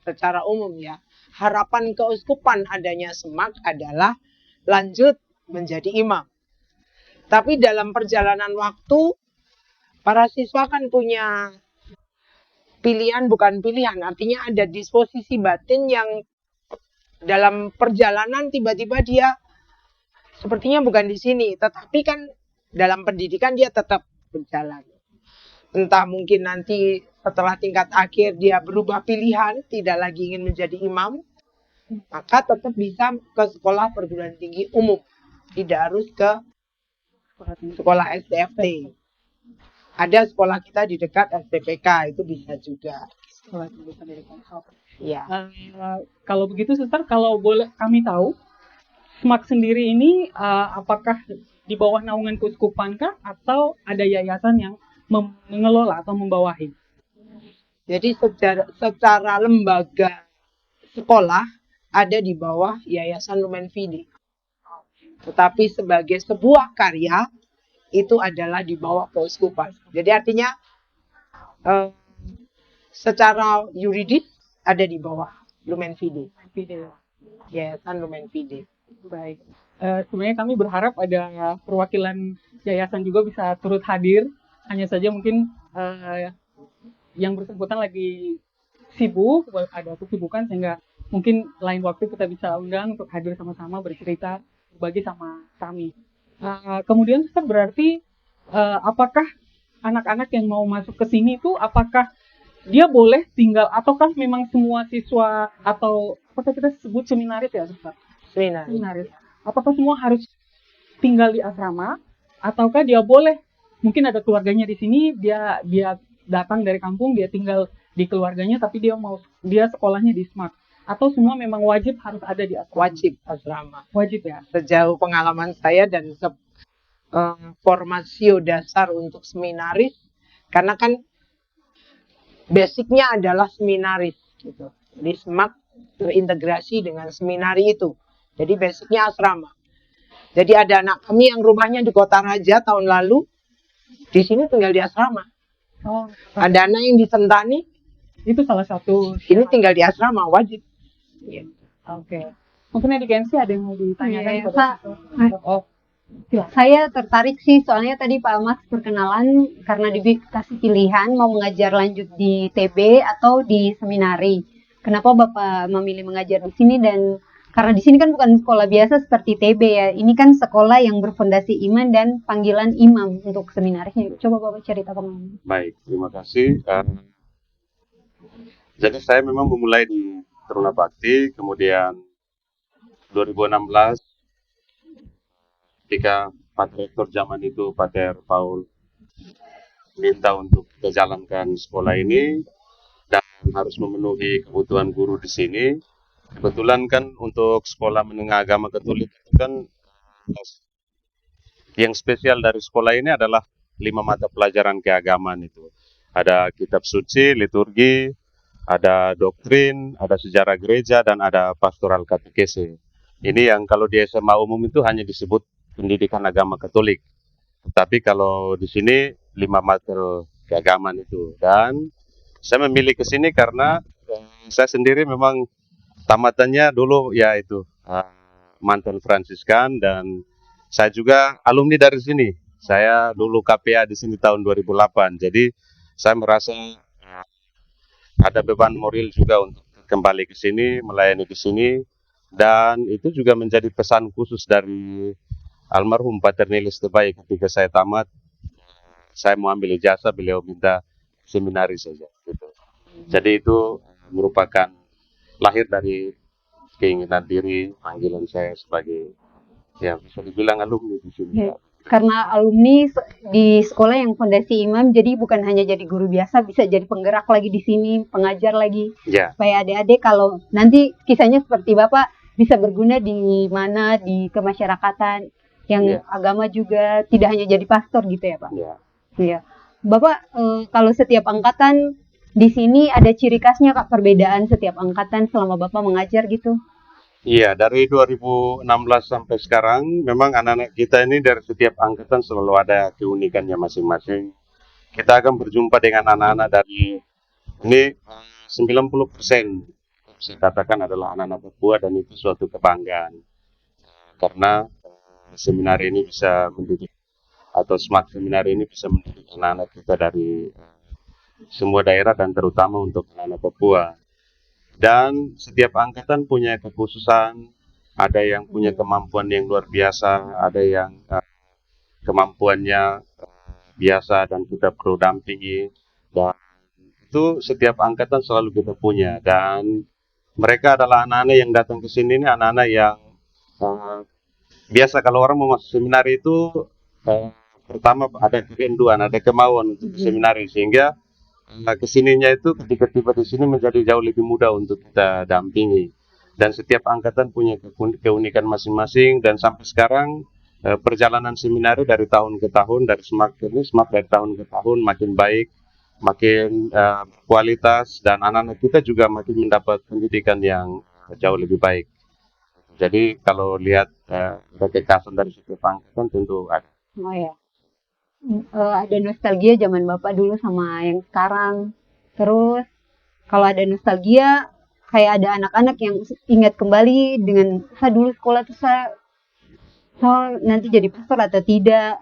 secara umum ya, harapan keuskupan adanya SMAK adalah lanjut menjadi imam. Tapi dalam perjalanan waktu, para siswa kan punya pilihan, bukan pilihan, artinya ada disposisi batin yang dalam perjalanan tiba-tiba dia sepertinya bukan di sini, tetapi kan dalam pendidikan dia tetap berjalan. Entah mungkin nanti setelah tingkat akhir dia berubah pilihan, tidak lagi ingin menjadi imam, maka tetap bisa ke sekolah perguruan tinggi umum. Tidak harus ke sekolah STFT. Ada sekolah kita di dekat STPK, itu bisa juga. Ya. Kalau begitu, Suster, kalau boleh kami tahu, SMAK sendiri ini apakah di bawah naungan keuskupan kah atau ada yayasan yang mengelola atau membawahi? Jadi secara lembaga sekolah ada di bawah Yayasan Lumen Fide. Tetapi sebagai sebuah karya itu adalah di bawah keuskupan. Jadi artinya secara yuridis ada di bawah Lumen Fide. Yayasan Lumen Fide. Baik. Sebenarnya kami berharap ada perwakilan yayasan juga bisa turut hadir. Hanya saja mungkin yang bersangkutan lagi sibuk, ada kesibukan sehingga mungkin lain waktu kita bisa undang untuk hadir sama-sama bercerita, berbagi sama kami. Kemudian Suster, berarti apakah anak-anak yang mau masuk ke sini itu apakah dia boleh tinggal ataukah memang semua siswa atau apakah kita sebut seminaris ya Suster? Seminaris. Apakah semua harus tinggal di asrama ataukah dia boleh mungkin ada keluarganya di sini, dia datang dari kampung, dia tinggal di keluarganya tapi dia sekolahnya di SMAK, atau semua memang wajib harus ada di asrama? Wajib asrama. Wajib ya. Sejauh pengalaman saya dan formasio dasar untuk seminaris, karena kan basicnya adalah seminaris gitu. Jadi SMAK terintegrasi dengan seminari itu. Jadi basicnya asrama. Jadi ada anak kami yang rumahnya di Kota Raja tahun lalu, di sini tinggal di asrama. Oh, Ada anak yang di Sentani, itu salah satu. ini tinggal di asrama wajib. Iya. Oke. Mungkin di Gensi ada yang mau ditanyakan Iya, kepada Pak. kita? Oh, Ya, saya tertarik sih soalnya tadi Pak Mas perkenalan karena dikasih pilihan mau mengajar lanjut di TB atau di seminari. Kenapa Bapak memilih mengajar di sini dan karena di sini kan bukan sekolah biasa seperti TB ya. Ini kan sekolah yang berfondasi iman dan panggilan imam untuk seminarisnya. Coba Bapak cerita pengalaman. Baik, terima kasih. Jadi saya memang memulai di Taruna Bakti, kemudian 2016 ketika Pak Rektor zaman itu, Pater Paul, minta untuk kita jalankan sekolah ini dan harus memenuhi kebutuhan guru di sini. Kebetulan kan untuk sekolah menengah agama Katolik itu kan yang spesial dari sekolah ini adalah 5 mata pelajaran keagamaan itu. Ada kitab suci, liturgi, ada doktrin, ada sejarah gereja, dan ada pastoral katekese. Ini yang kalau di SMA umum itu hanya disebut pendidikan agama Katolik. Tapi kalau di sini 5 mata keagamaan itu. Dan saya memilih ke sini karena saya sendiri memang tamatannya dulu ya itu mantan Fransiskan, dan saya juga alumni dari sini. Saya dulu KPA di sini tahun 2008. Jadi saya merasa ada beban moral juga untuk kembali ke sini, melayani di sini, dan itu juga menjadi pesan khusus dari almarhum Pater Nelis Tebai ketika saya tamat. Saya mau ambil ijazah, beliau minta seminari saja. Gitu. Jadi itu merupakan lahir dari keinginan diri, panggilan saya sebagai ya bisa dibilang alumni di sini. Ya, karena alumni di sekolah yang fondasi imam, jadi bukan hanya jadi guru biasa, bisa jadi penggerak lagi di sini, pengajar lagi. Ya. Supaya adik-adik kalau nanti kisahnya seperti Bapak bisa berguna di mana di kemasyarakatan yang agama juga, tidak hanya jadi pastor gitu ya Pak. Ya. Iya. Bapak kalau setiap angkatan di sini ada ciri khasnya Kak, perbedaan setiap angkatan selama Bapak mengajar gitu? Iya, dari 2016 sampai sekarang memang anak-anak kita ini dari setiap angkatan selalu ada keunikannya masing-masing. Kita akan berjumpa dengan anak-anak dari ini 90% saya katakan adalah anak-anak Papua, dan itu suatu kebanggaan karena seminar ini bisa mendidik, atau SMAK seminar ini bisa mendidik anak-anak kita dari semua daerah dan terutama untuk anak-anak Papua. Dan setiap angkatan punya kekhususan, ada yang punya kemampuan yang luar biasa, ada yang kemampuannya biasa dan kita perlu dampingi. Dan itu setiap angkatan selalu kita punya, dan mereka adalah anak-anak yang datang ke sini ini anak-anak yang biasa kalau orang mau masuk seminari itu pertama ada kerinduan, ada kemauan untuk seminari, sehingga kesininya itu ketika tiba di sini menjadi jauh lebih mudah untuk kita dampingi. Dan setiap angkatan punya keunikan masing-masing, dan sampai sekarang perjalanan seminari dari tahun ke tahun, dari SMAK dari tahun ke tahun makin baik, makin kualitas, dan anak-anak kita juga makin mendapat pendidikan yang jauh lebih baik. Jadi kalau lihat kekhasan dari setiap angkatan tentu ada. Oh ya. Ada nostalgia zaman Bapak dulu sama yang sekarang. Terus kalau ada nostalgia kayak ada anak-anak yang ingat kembali dengan saya dulu sekolah tuh saya nanti jadi pastor atau tidak.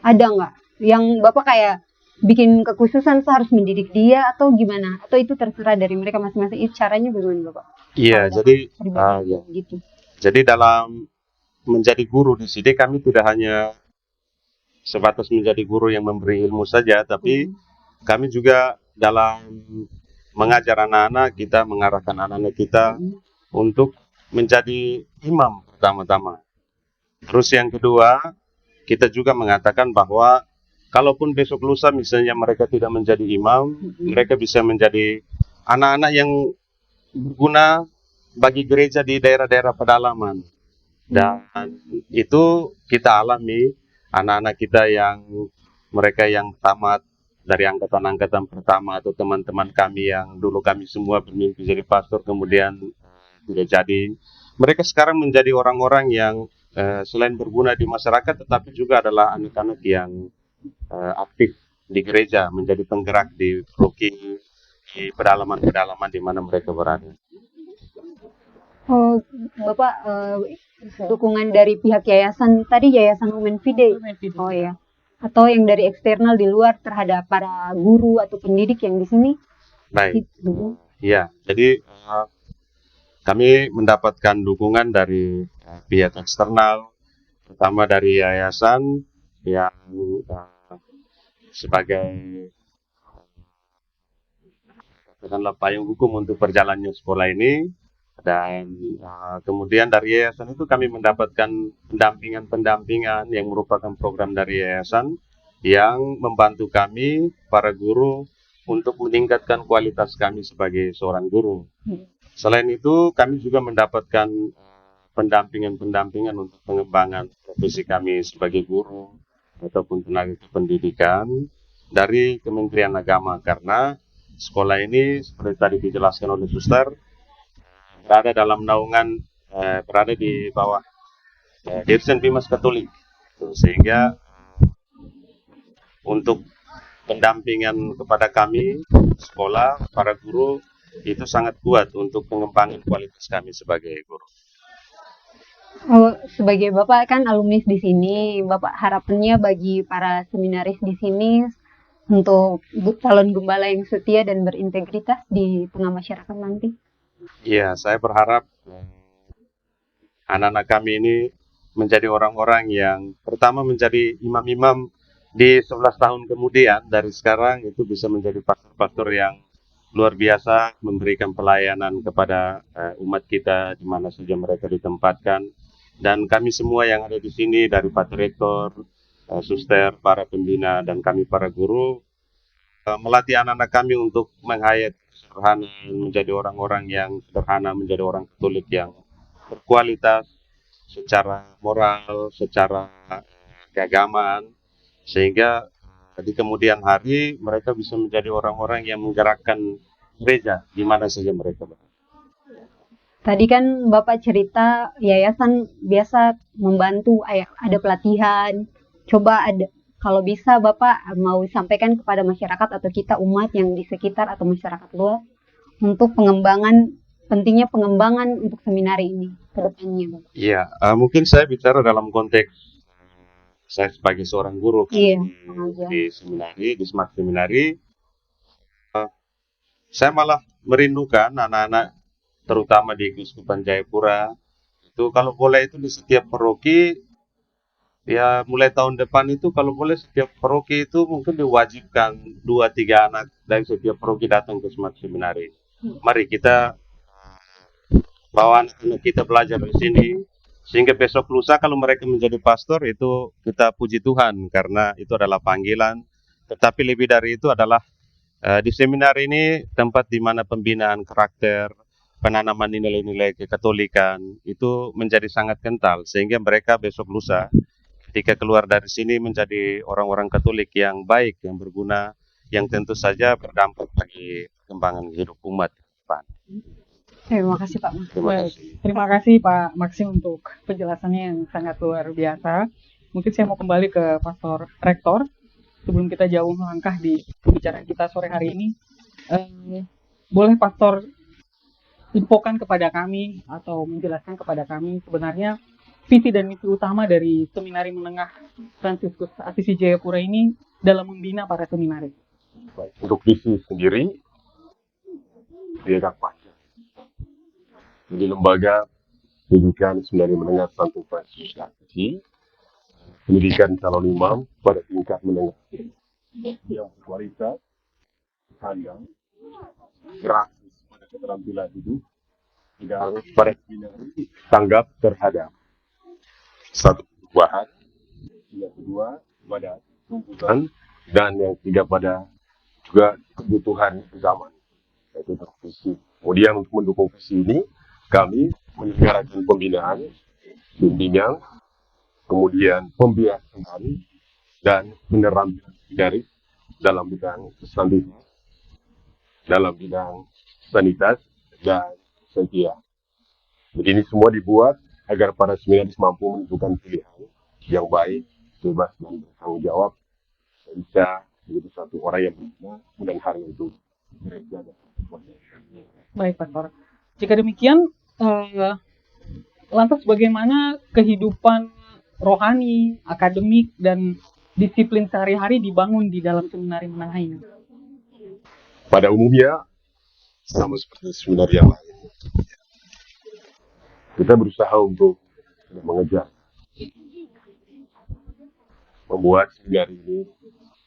Ada nggak yang Bapak kayak bikin kekhususan saya harus mendidik dia atau gimana? Atau itu terserah dari mereka masing-masing? Itu caranya bagaimana Bapak? Iya, jadi gitu. Jadi dalam menjadi guru di sini kami tidak hanya sebatas menjadi guru yang memberi ilmu saja, tapi kami juga dalam mengajar anak-anak kita, mengarahkan anak-anak kita untuk menjadi imam pertama-tama. Terus yang kedua, kita juga mengatakan bahwa kalaupun besok lusa misalnya mereka tidak menjadi imam, mereka bisa menjadi anak-anak yang berguna bagi gereja di daerah-daerah pedalaman. Dan itu kita alami, anak-anak kita yang mereka yang tamat dari angkatan-angkatan pertama atau teman-teman kami yang dulu kami semua bermimpi jadi pastor kemudian tidak jadi. Mereka sekarang menjadi orang-orang yang selain berguna di masyarakat tetapi juga adalah anak-anak yang aktif di gereja, menjadi penggerak di paroki, di pedalaman-pedalaman di mana mereka berada. Oh, Bapak dukungan dari pihak yayasan tadi, Yayasan Women Fide. Oh ya. Atau yang dari eksternal di luar terhadap para guru atau pendidik yang di sini? Baik. Gitu. Ya, jadi kami mendapatkan dukungan dari pihak eksternal, terutama dari yayasan yang sebagai katakanlah payung hukum untuk berjalannya sekolah ini. Dan kemudian dari yayasan itu kami mendapatkan pendampingan yang merupakan program dari yayasan yang membantu kami, para guru, untuk meningkatkan kualitas kami sebagai seorang guru. Selain itu, kami juga mendapatkan pendampingan untuk pengembangan profesi kami sebagai guru ataupun tenaga kependidikan dari Kementerian Agama, karena sekolah ini seperti tadi dijelaskan oleh Suster berada dalam naungan berada di bawah Dirjen Bimas Katolik, sehingga untuk pendampingan kepada kami sekolah, para guru itu sangat kuat untuk pengembangan kualitas kami sebagai guru. Oh, sebagai Bapak kan alumni di sini, Bapak harapannya bagi para seminaris di sini untuk calon gembala yang setia dan berintegritas di tengah masyarakat nanti? Iya, saya berharap anak-anak kami ini menjadi orang-orang yang pertama menjadi imam-imam di 11 tahun kemudian dari sekarang, itu bisa menjadi pastor-pastor yang luar biasa, memberikan pelayanan kepada umat kita di mana saja mereka ditempatkan. Dan kami semua yang ada di sini, dari Pak Rektor, Suster, para pembina, dan kami para guru, melatih anak-anak kami untuk menghayat sederhana, menjadi orang-orang yang sederhana, menjadi orang Katolik yang berkualitas secara moral, secara keagamaan, sehingga di kemudian hari mereka bisa menjadi orang-orang yang menggerakkan gereja di mana saja mereka berada. Tadi kan Bapak cerita yayasan biasa membantu ada pelatihan. Coba ada, kalau bisa Bapak mau sampaikan kepada masyarakat atau kita umat yang di sekitar atau masyarakat luas untuk pentingnya pengembangan untuk seminari ini ke depannya, Bapak. Iya, mungkin saya bicara dalam konteks saya sebagai seorang guru di seminari, di Smart Seminari. Saya malah merindukan anak-anak terutama di Keuskupan Jayapura itu kalau boleh itu di setiap paroki, ya mulai tahun depan itu kalau boleh setiap paroki itu mungkin diwajibkan 2-3 anak dari setiap paroki datang ke Smart Seminari. Mari kita bawa anak-anak kita belajar di sini, sehingga besok lusa kalau mereka menjadi pastor itu kita puji Tuhan karena itu adalah panggilan. Tetapi lebih dari itu adalah di seminar ini tempat di mana pembinaan karakter, penanaman nilai-nilai kekatolikan itu menjadi sangat kental, sehingga mereka besok lusa ketika keluar dari sini menjadi orang-orang Katolik yang baik, yang berguna, yang tentu saja berdampak bagi perkembangan hidup umat ke depan. Terima kasih Pak. Terima kasih Pak Maksim untuk penjelasannya yang sangat luar biasa. Mungkin saya mau kembali ke Pastor Rektor sebelum kita jauh melangkah di pembicaraan kita sore hari ini. Boleh Pastor infokan kepada kami atau menjelaskan kepada kami sebenarnya visi dan misi utama dari Seminari Menengah Fransiskus Asisi Jayapura ini dalam membina para seminaris? Untuk visi sendiri, dia panjang. Jadi lembaga pendidikan Seminari Menengah Santo Fransiskus Asisi, pendidikan calon imam pada tingkat menengah yang berkualitas, handal, gratis pada keterampilan hidup, dan pada seminari tanggap terhadap satu perubahan, yang kedua pada tuntutan, dan yang ketiga pada juga kebutuhan zaman, yaitu visi. Kemudian untuk mendukung visi ini, kami menyelenggarakan pembinaan, bimbingan, kemudian pembiasan dan penerapan dari dalam bidang standar, dalam bidang sanitas, dan setia. Jadi ini semua dibuat agar para seminaris mampu menentukan pilihan yang baik, bebas, dan bertanggung jawab, bisa menjadi satu orang yang benar dan hari itu gereja dan Baik, Pastor. Jika demikian, lantas bagaimana kehidupan rohani, akademik, dan disiplin sehari-hari dibangun di dalam seminari menengah ini? pada umumnya sama seperti seminar yang lain. Kita berusaha untuk mengejar, membuat seminar ini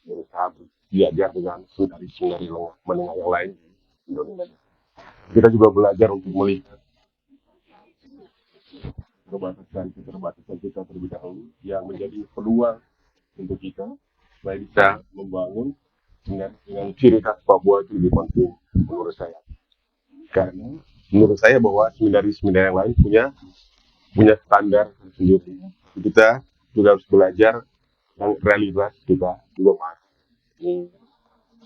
berusaha belajar dengan seminari menengah yang lain di Indonesia. Kita juga belajar untuk melihat keterbatasan kita terlebih dahulu yang menjadi peluang untuk kita supaya bisa membangun dengan ciri khas Papua itu lebih penting menurut saya. Karena menurut saya bahwa seminari-seminari yang lain punya standar sendiri. Kita juga harus belajar yang realitas kita juga masih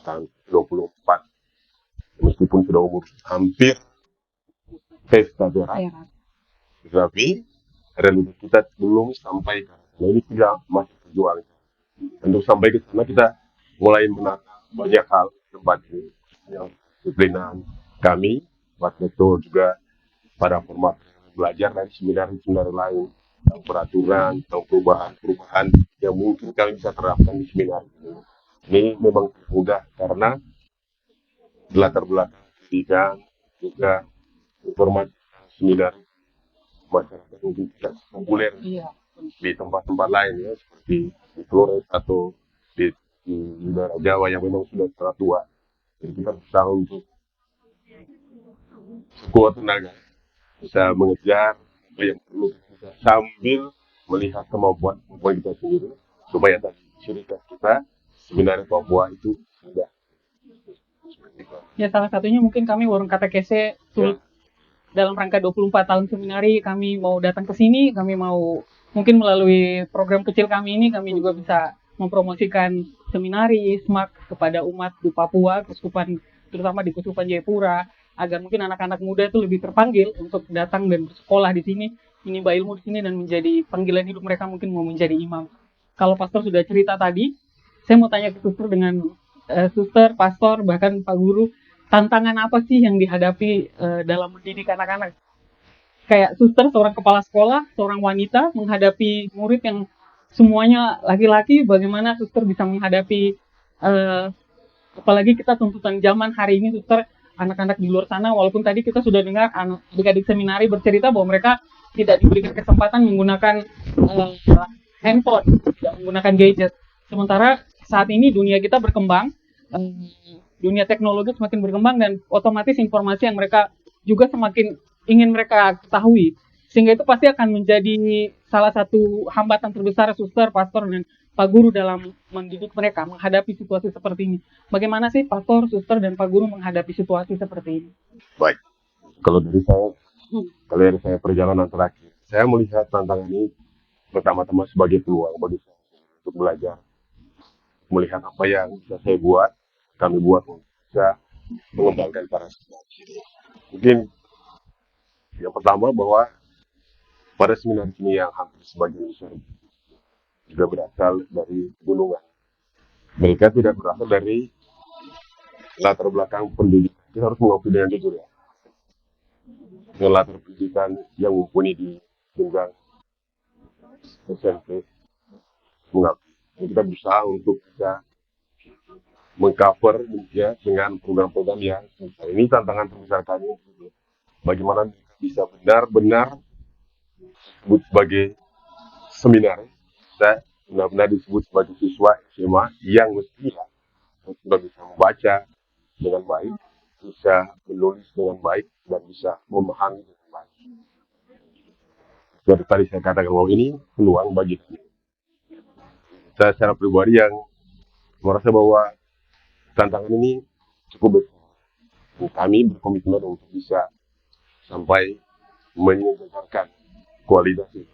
tahun 24. Meskipun sudah umur hampir pesta berat, tetapi realitas kita belum sampai ke sana. Ini kita masih berjuang. Untuk sampai ke sana kita mulai menata banyak hal tempat ini yang disiplinan kami, Pak Rektor juga pada format belajar dari seminar-seminar lain tentang peraturan, tentang perubahan yang mungkin kami bisa terapkan di seminar ini. Ini memang mudah karena latar belakang pendidikan juga informasi seminar masyarakat mungkin tidak populer di tempat-tempat lain ya seperti di Flores atau di daerah Jawa yang memang sudah sangat tua. Jadi kita berusaha untuk sekuat tenaga bisa mengejar apa yang perlu kita sambil melihat kemampuan kita sendiri supaya tadi ciri khas kita sebenarnya Papua itu sudah. Ya, salah satunya mungkin kami Warung Katekese dalam rangka 24 tahun seminari, kami mau datang ke sini, kami mau mungkin melalui program kecil kami ini, kami juga bisa mempromosikan seminari SMAK kepada umat di Papua, terutama di Keuskupan Jayapura, agar mungkin anak-anak muda itu lebih terpanggil untuk datang dan bersekolah di sini, menimba ilmu di sini dan menjadi panggilan hidup mereka mungkin mau menjadi imam. Kalau pastor sudah cerita tadi, saya mau tanya ke suster dengan suster, pastor, bahkan Pak Guru, tantangan apa sih yang dihadapi dalam mendidik anak-anak? Kayak suster, seorang kepala sekolah, seorang wanita menghadapi murid yang semuanya laki-laki, bagaimana suster bisa menghadapi, apalagi kita tuntutan zaman hari ini, suster, anak-anak di luar sana, walaupun tadi kita sudah dengar adik-adik seminari bercerita bahwa mereka tidak diberikan kesempatan menggunakan handphone, tidak menggunakan gadget. Sementara saat ini dunia kita berkembang, dunia teknologi semakin berkembang dan otomatis informasi yang mereka juga semakin ingin mereka ketahui. Sehingga itu pasti akan menjadi salah satu hambatan terbesar suster, pastor, dan Pak Guru dalam mendidik mereka menghadapi situasi seperti ini. Bagaimana sih pastor, suster, dan Pak Guru menghadapi situasi seperti ini? Baik, kalau dari saya perjalanan terakhir, saya melihat tantangan ini pertama-tama sebagai peluang bagi saya untuk belajar, melihat apa yang bisa saya buat, kami buat untuk bisa mengembangkan para siswa. Mungkin yang pertama bahwa pada seminar ini yang hampir sebagian besar juga berasal dari gunungan. Mereka tidak berasal dari latar belakang pendidikan. Kita harus mengakui dengan jujur ya. Dengan latar pendidikan yang mumpuni di jenjang SMP, mengakui. Kita berusaha untuk bisa mengcover ya, dengan program-program yang ini tantangan terbesar kami. Bagaimana bisa benar-benar disebut sebagai seminar, dan benar-benar disebut sebagai siswa SMA yang mestinya sudah bisa membaca dengan baik, bisa menulis dengan baik, dan bisa memahami dengan baik. Seperti tadi saya katakan bahwa ini peluang bagi kami. Saya secara pribadi yang merasa bahwa tantangan ini cukup besar. Kami berkomitmen untuk bisa sampai meningkatkan kualitas itu.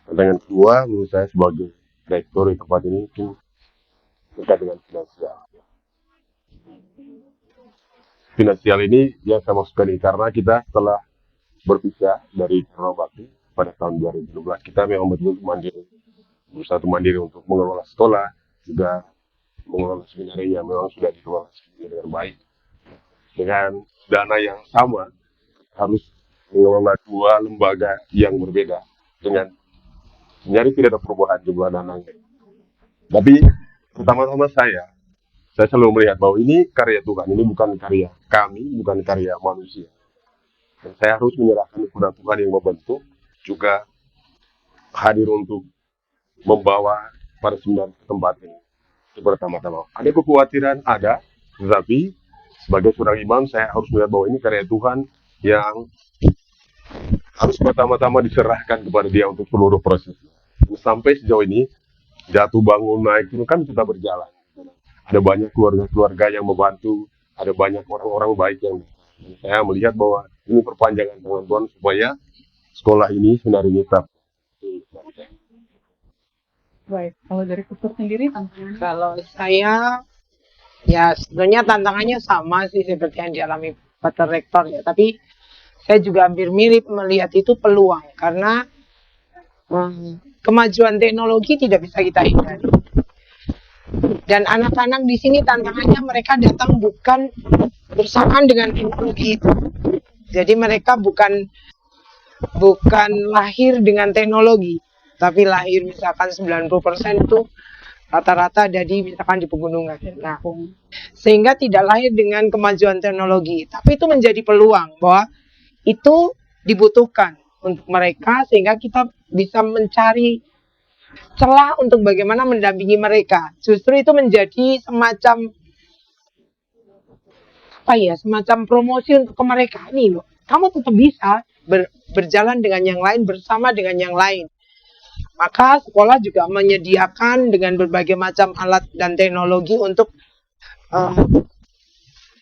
Tantangan kedua menurut saya sebagai rektor di tempat ini terkait dengan finansial. Finansial ini yang saya maksudkan ini karena kita setelah berpisah dari Karma Bakti pada tahun 2016, kita memang betul mandiri, berusaha mandiri untuk mengelola sekolah, juga mengelola seminar yang memang sudah dikelola dengan baik. Dengan dana yang sama, harus mengelola dua lembaga yang berbeda dengan sebenarnya tidak ada perubahan jumlah dananya. Tapi pertama-tama saya selalu melihat bahwa ini karya Tuhan, ini bukan karya kami, bukan karya manusia. Dan saya harus menyerahkan kepada Tuhan yang membentuk, juga hadir untuk membawa para seminar ke tempat ini. Itu pertama-tama. Ada kekhawatiran, ada, tetapi sebagai seorang imam saya harus melihat bahwa ini karya Tuhan yang harus pertama-tama diserahkan kepada Dia untuk seluruh prosesnya. Sampai sejauh ini jatuh bangun naik itu kan sudah berjalan. Ada banyak keluarga-keluarga yang membantu, ada banyak orang-orang baik yang saya melihat bahwa ini perpanjangan tangan Tuhan supaya sekolah ini seminar ini tetap. Baik, kalau dari Pastor sendiri tantangannya? Kalau saya, ya sebenarnya tantangannya sama sih seperti yang dialami Pak Rektor ya. Tapi saya juga hampir mirip melihat itu peluang karena kemajuan teknologi tidak bisa kita hindari. Dan anak-anak di sini tantangannya mereka datang bukan bersamaan dengan teknologi itu. Jadi mereka bukan lahir dengan teknologi, tapi lahir misalkan 90% itu rata-rata ada di misalkan di pegunungan. Nah, sehingga tidak lahir dengan kemajuan teknologi, tapi itu menjadi peluang bahwa itu dibutuhkan untuk mereka sehingga kita bisa mencari celah untuk bagaimana mendampingi mereka. Justru itu menjadi semacam semacam promosi untuk mereka nih loh. Kamu tetap bisa berjalan dengan yang lain, bersama dengan yang lain. Maka sekolah juga menyediakan dengan berbagai macam alat dan teknologi untuk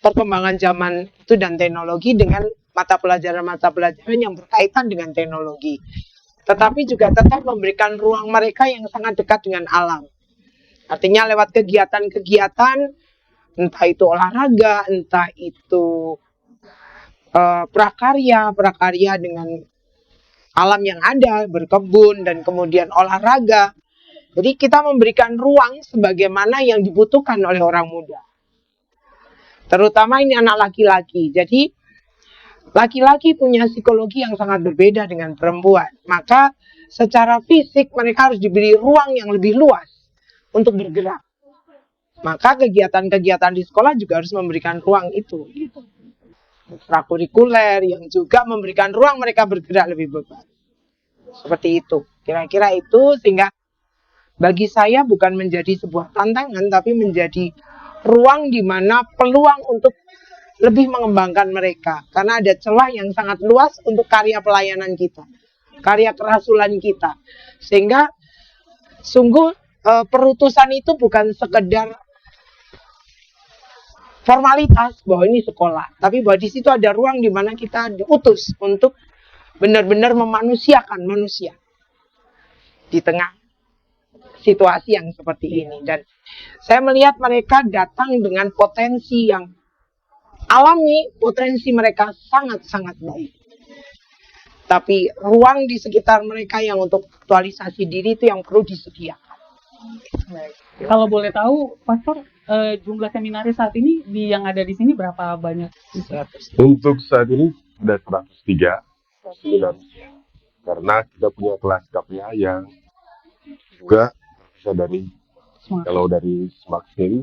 perkembangan zaman itu dan teknologi dengan mata pelajaran yang berkaitan dengan teknologi. Tetapi juga tetap memberikan ruang mereka yang sangat dekat dengan alam. Artinya lewat kegiatan-kegiatan, entah itu olahraga, entah itu prakarya dengan alam yang ada, berkebun, dan kemudian olahraga. Jadi kita memberikan ruang sebagaimana yang dibutuhkan oleh orang muda. Terutama ini anak laki-laki. Jadi laki-laki punya psikologi yang sangat berbeda dengan perempuan. Maka secara fisik mereka harus diberi ruang yang lebih luas untuk bergerak. Maka kegiatan-kegiatan di sekolah juga harus memberikan ruang itu. Ekstrakurikuler yang juga memberikan ruang mereka bergerak lebih bebas. Seperti itu. Kira-kira itu sehingga bagi saya bukan menjadi sebuah tantangan tapi menjadi ruang di mana peluang untuk lebih mengembangkan mereka. Karena ada celah yang sangat luas untuk karya pelayanan kita. Karya kerasulan kita. Sehingga sungguh perutusan itu bukan sekedar formalitas bahwa ini sekolah. Tapi bahwa di situ ada ruang di mana kita diutus untuk benar-benar memanusiakan manusia. Di tengah situasi yang seperti ini. Dan saya melihat mereka datang dengan potensi yang alami, potensi mereka sangat-sangat baik. Tapi ruang di sekitar mereka yang untuk aktualisasi diri itu yang perlu disediakan. Kalau boleh tahu, Pastor, jumlah seminaris saat ini yang ada di sini berapa banyak? Untuk saat ini sudah 103 seminaris. Karena kita punya kelas KPA yang juga bisa dari kalau dari Smart sendiri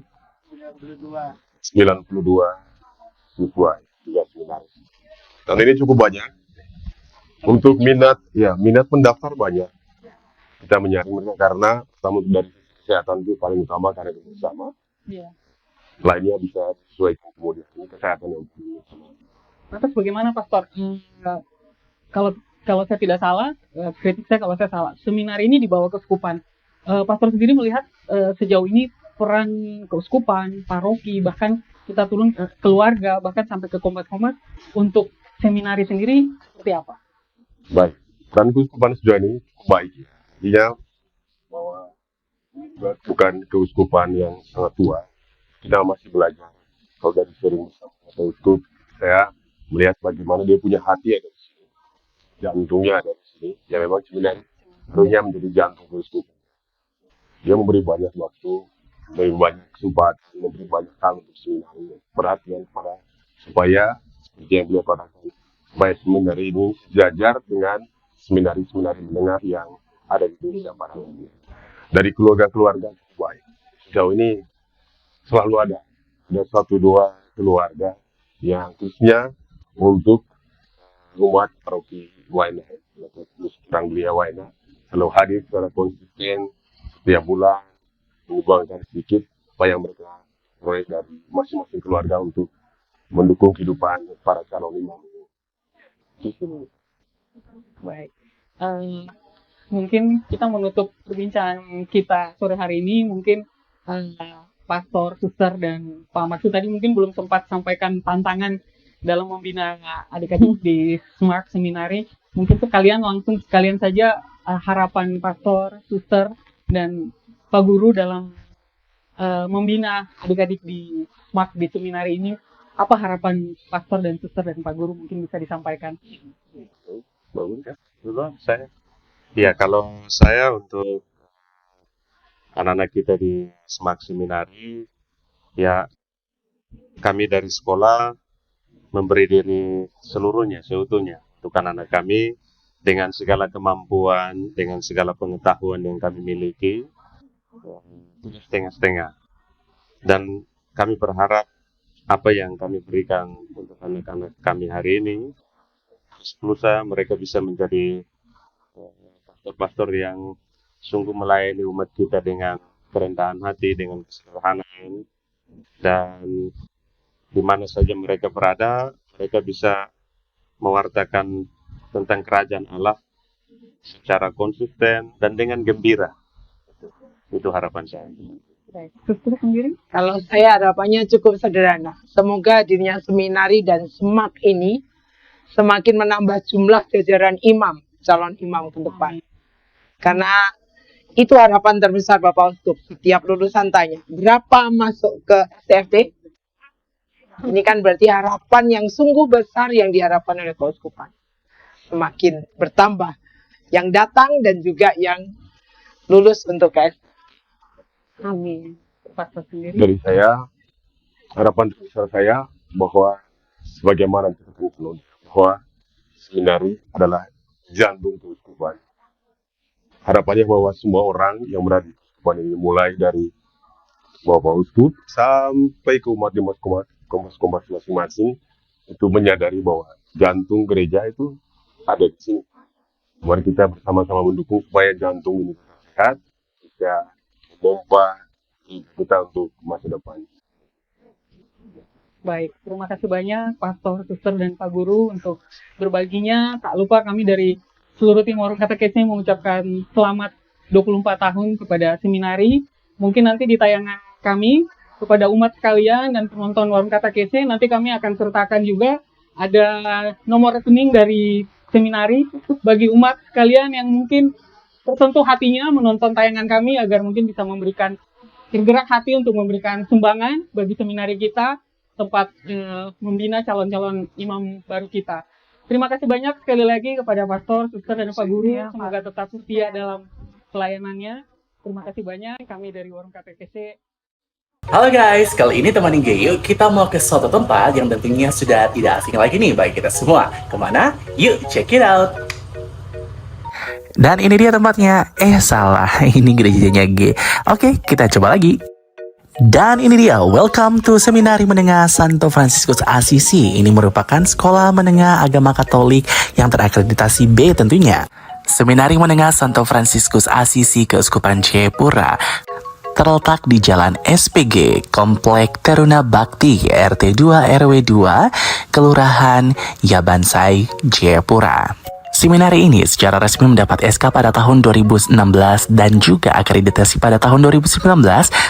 92 siswa juga seminaris. Dan ini cukup banyak. Untuk minat pendaftar banyak. Kita menyaring mereka karena pertama dari kesehatan itu paling utama karena itu bersama. Lainnya bisa sesuai kemudian ini kesehatan yang bersama. Lantas bagaimana Pastor? Kalau saya tidak salah, kritik saya kalau saya salah, seminar ini dibawa keuskupan. Pastor sendiri melihat sejauh ini peran keuskupan, paroki, bahkan kita turun ke keluarga, bahkan sampai ke komat-komat untuk seminari sendiri seperti apa? Baik, peran keuskupan sejauh ini cukup baik. Artinya bahwa bukan keuskupan yang sangat tua. Kita masih belajar. Kalau dari sering bersama uskup, saya melihat bagaimana dia punya hati ada di sini, jantungnya ada di sini. Ya memang sebenarnya harusnya menjadi jantung keuskupan. Dia memberi banyak waktu, memberi banyak kesempatan, memberi banyak hal untuk seminari, perhatian pada supaya seperti yang beliau katakan, supaya seminari ini sejajar dengan seminari-seminari menengah yang ada di Indonesia pada umumnya. Dari keluarga-keluarga baik. Sejauh ini selalu ada satu dua keluarga yang khususnya untuk umat paroki Waina, Terang Belia Waina, selalu hadir secara konsisten setiap bulan, menyumbangkan sedikit supaya mereka proyek dari masing-masing keluarga untuk mendukung kehidupan para calon imam. Baik. Mungkin kita menutup perbincangan kita sore hari ini. Mungkin Pastor, Suster, dan Pak Maksud tadi mungkin belum sempat sampaikan tantangan dalam membina adik-adik di Smart Seminari. Mungkin sekalian saja harapan Pastor, Suster, dan Pak Guru dalam membina adik-adik di Smart di Seminari ini. Apa harapan Pastor dan Suster dan Pak Guru mungkin bisa disampaikan? Bagus kan? Dulu saya. Ya, kalau saya untuk anak-anak kita di Smart Seminari, ya kami dari sekolah memberi diri seluruhnya, seutuhnya untuk anak-anak kami dengan segala kemampuan, dengan segala pengetahuan yang kami miliki, tidak setengah-setengah. Dan kami berharap apa yang kami berikan untuk anak-anak kami hari ini, lusa mereka bisa menjadi pastor-pastor yang sungguh melayani umat kita dengan kerendahan hati, dengan kesederhanaan, dan di mana saja mereka berada, mereka bisa mewartakan tentang kerajaan Allah secara konsisten dan dengan gembira. Itu harapan saya. Suster sendiri? Kalau saya harapannya cukup sederhana. Semoga dirinya seminari dan semak ini semakin menambah jumlah jajaran imam, calon imam ke depan. Karena itu harapan terbesar Bapak Uskup. Setiap lulusan tanya, berapa masuk ke CFD? Ini kan berarti harapan yang sungguh besar yang diharapkan oleh keuskupan. Semakin bertambah yang datang dan juga yang lulus untuk KS. Amin. Pastor sendiri? Dari saya, harapan terbesar saya bahwa sebagaimana kita tahu bahwa seminari adalah jantung keuskupan. Harapannya bahwa semua orang yang berada di keuskupan ini, mulai dari Bapak Uskup sampai ke umat di kemas masing-masing, itu menyadari bahwa jantung gereja itu ada di sini. Mari kita bersama-sama mendukung supaya jantung ini sehat, bisa memompa kita untuk masa depan. Baik, terima kasih banyak Pastor, Suster, dan Pak Guru untuk berbaginya. Tak lupa kami dari seluruh tim Warung Katekese mengucapkan selamat 24 tahun kepada seminari. Mungkin nanti di tayangan kami kepada umat sekalian dan penonton Warung Katekese, nanti kami akan sertakan juga ada nomor rekening dari seminari bagi umat sekalian yang mungkin tersentuh hatinya menonton tayangan kami agar mungkin bisa memberikan tergerak hati untuk memberikan sumbangan bagi seminari kita tempat membina calon-calon imam baru kita. Terima kasih banyak sekali lagi kepada Pastor, Suster, dan Pak Guru. Semoga tetap setia dalam pelayanannya. Terima kasih banyak. Kami dari Warung Katekese. Halo guys, kali ini teman yuk kita mau ke suatu tempat yang tentunya sudah tidak asing lagi nih bagi kita semua. Kemana? Yuk check it out. Dan ini dia tempatnya. Salah, ini gerejanya G. Oke, kita coba lagi. Dan ini dia, welcome to Seminari Menengah Santo Fransiskus Assisi. Ini merupakan sekolah menengah agama Katolik yang terakreditasi B tentunya. Seminari Menengah Santo Fransiskus Assisi Keuskupan Jayapura terletak di Jalan SPG, Komplek Teruna Bakti, RT 2 RW 2, Kelurahan Yabansai, Jayapura. Seminari ini secara resmi mendapat SK pada tahun 2016 dan juga akreditasi pada tahun 2019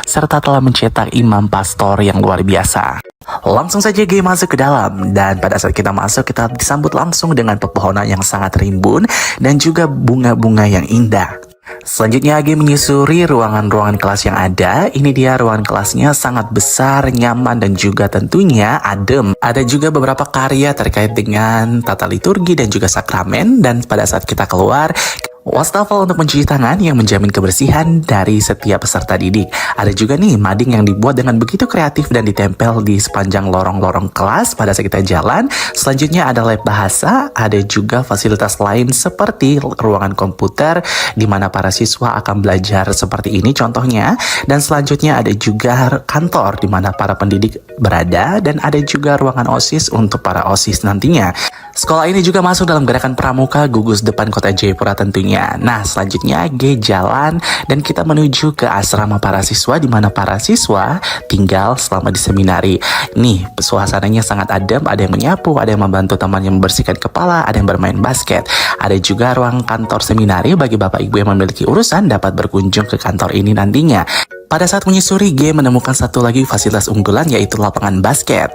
serta telah mencetak imam pastor yang luar biasa. Langsung saja masuk ke dalam, dan pada saat kita masuk kita disambut langsung dengan pepohonan yang sangat rimbun dan juga bunga-bunga yang indah. Selanjutnya Age menyusuri ruangan-ruangan kelas yang ada. Ini dia ruangan kelasnya sangat besar, nyaman dan juga tentunya adem. Ada juga beberapa karya terkait dengan tata liturgi dan juga sakramen. Dan pada saat kita keluar, wastafel untuk mencuci tangan yang menjamin kebersihan dari setiap peserta didik. Ada juga nih mading yang dibuat dengan begitu kreatif dan ditempel di sepanjang lorong-lorong kelas pada saat kita jalan. Selanjutnya ada lab bahasa, ada juga fasilitas lain seperti ruangan komputer di mana para siswa akan belajar seperti ini contohnya. Dan selanjutnya ada juga kantor di mana para pendidik berada dan ada juga ruangan OSIS untuk para OSIS nantinya. Sekolah ini juga masuk dalam gerakan pramuka gugus depan kota Jayapura tentunya. Nah, selanjutnya G jalan dan kita menuju ke asrama para siswa di mana para siswa tinggal selama di seminari. Nih, suasananya sangat adem, ada yang menyapu, ada yang membantu temannya membersihkan kepala, ada yang bermain basket. Ada juga ruang kantor seminari bagi Bapak Ibu yang memiliki urusan dapat berkunjung ke kantor ini nantinya. Pada saat menyusuri, G menemukan satu lagi fasilitas unggulan yaitu lapangan basket.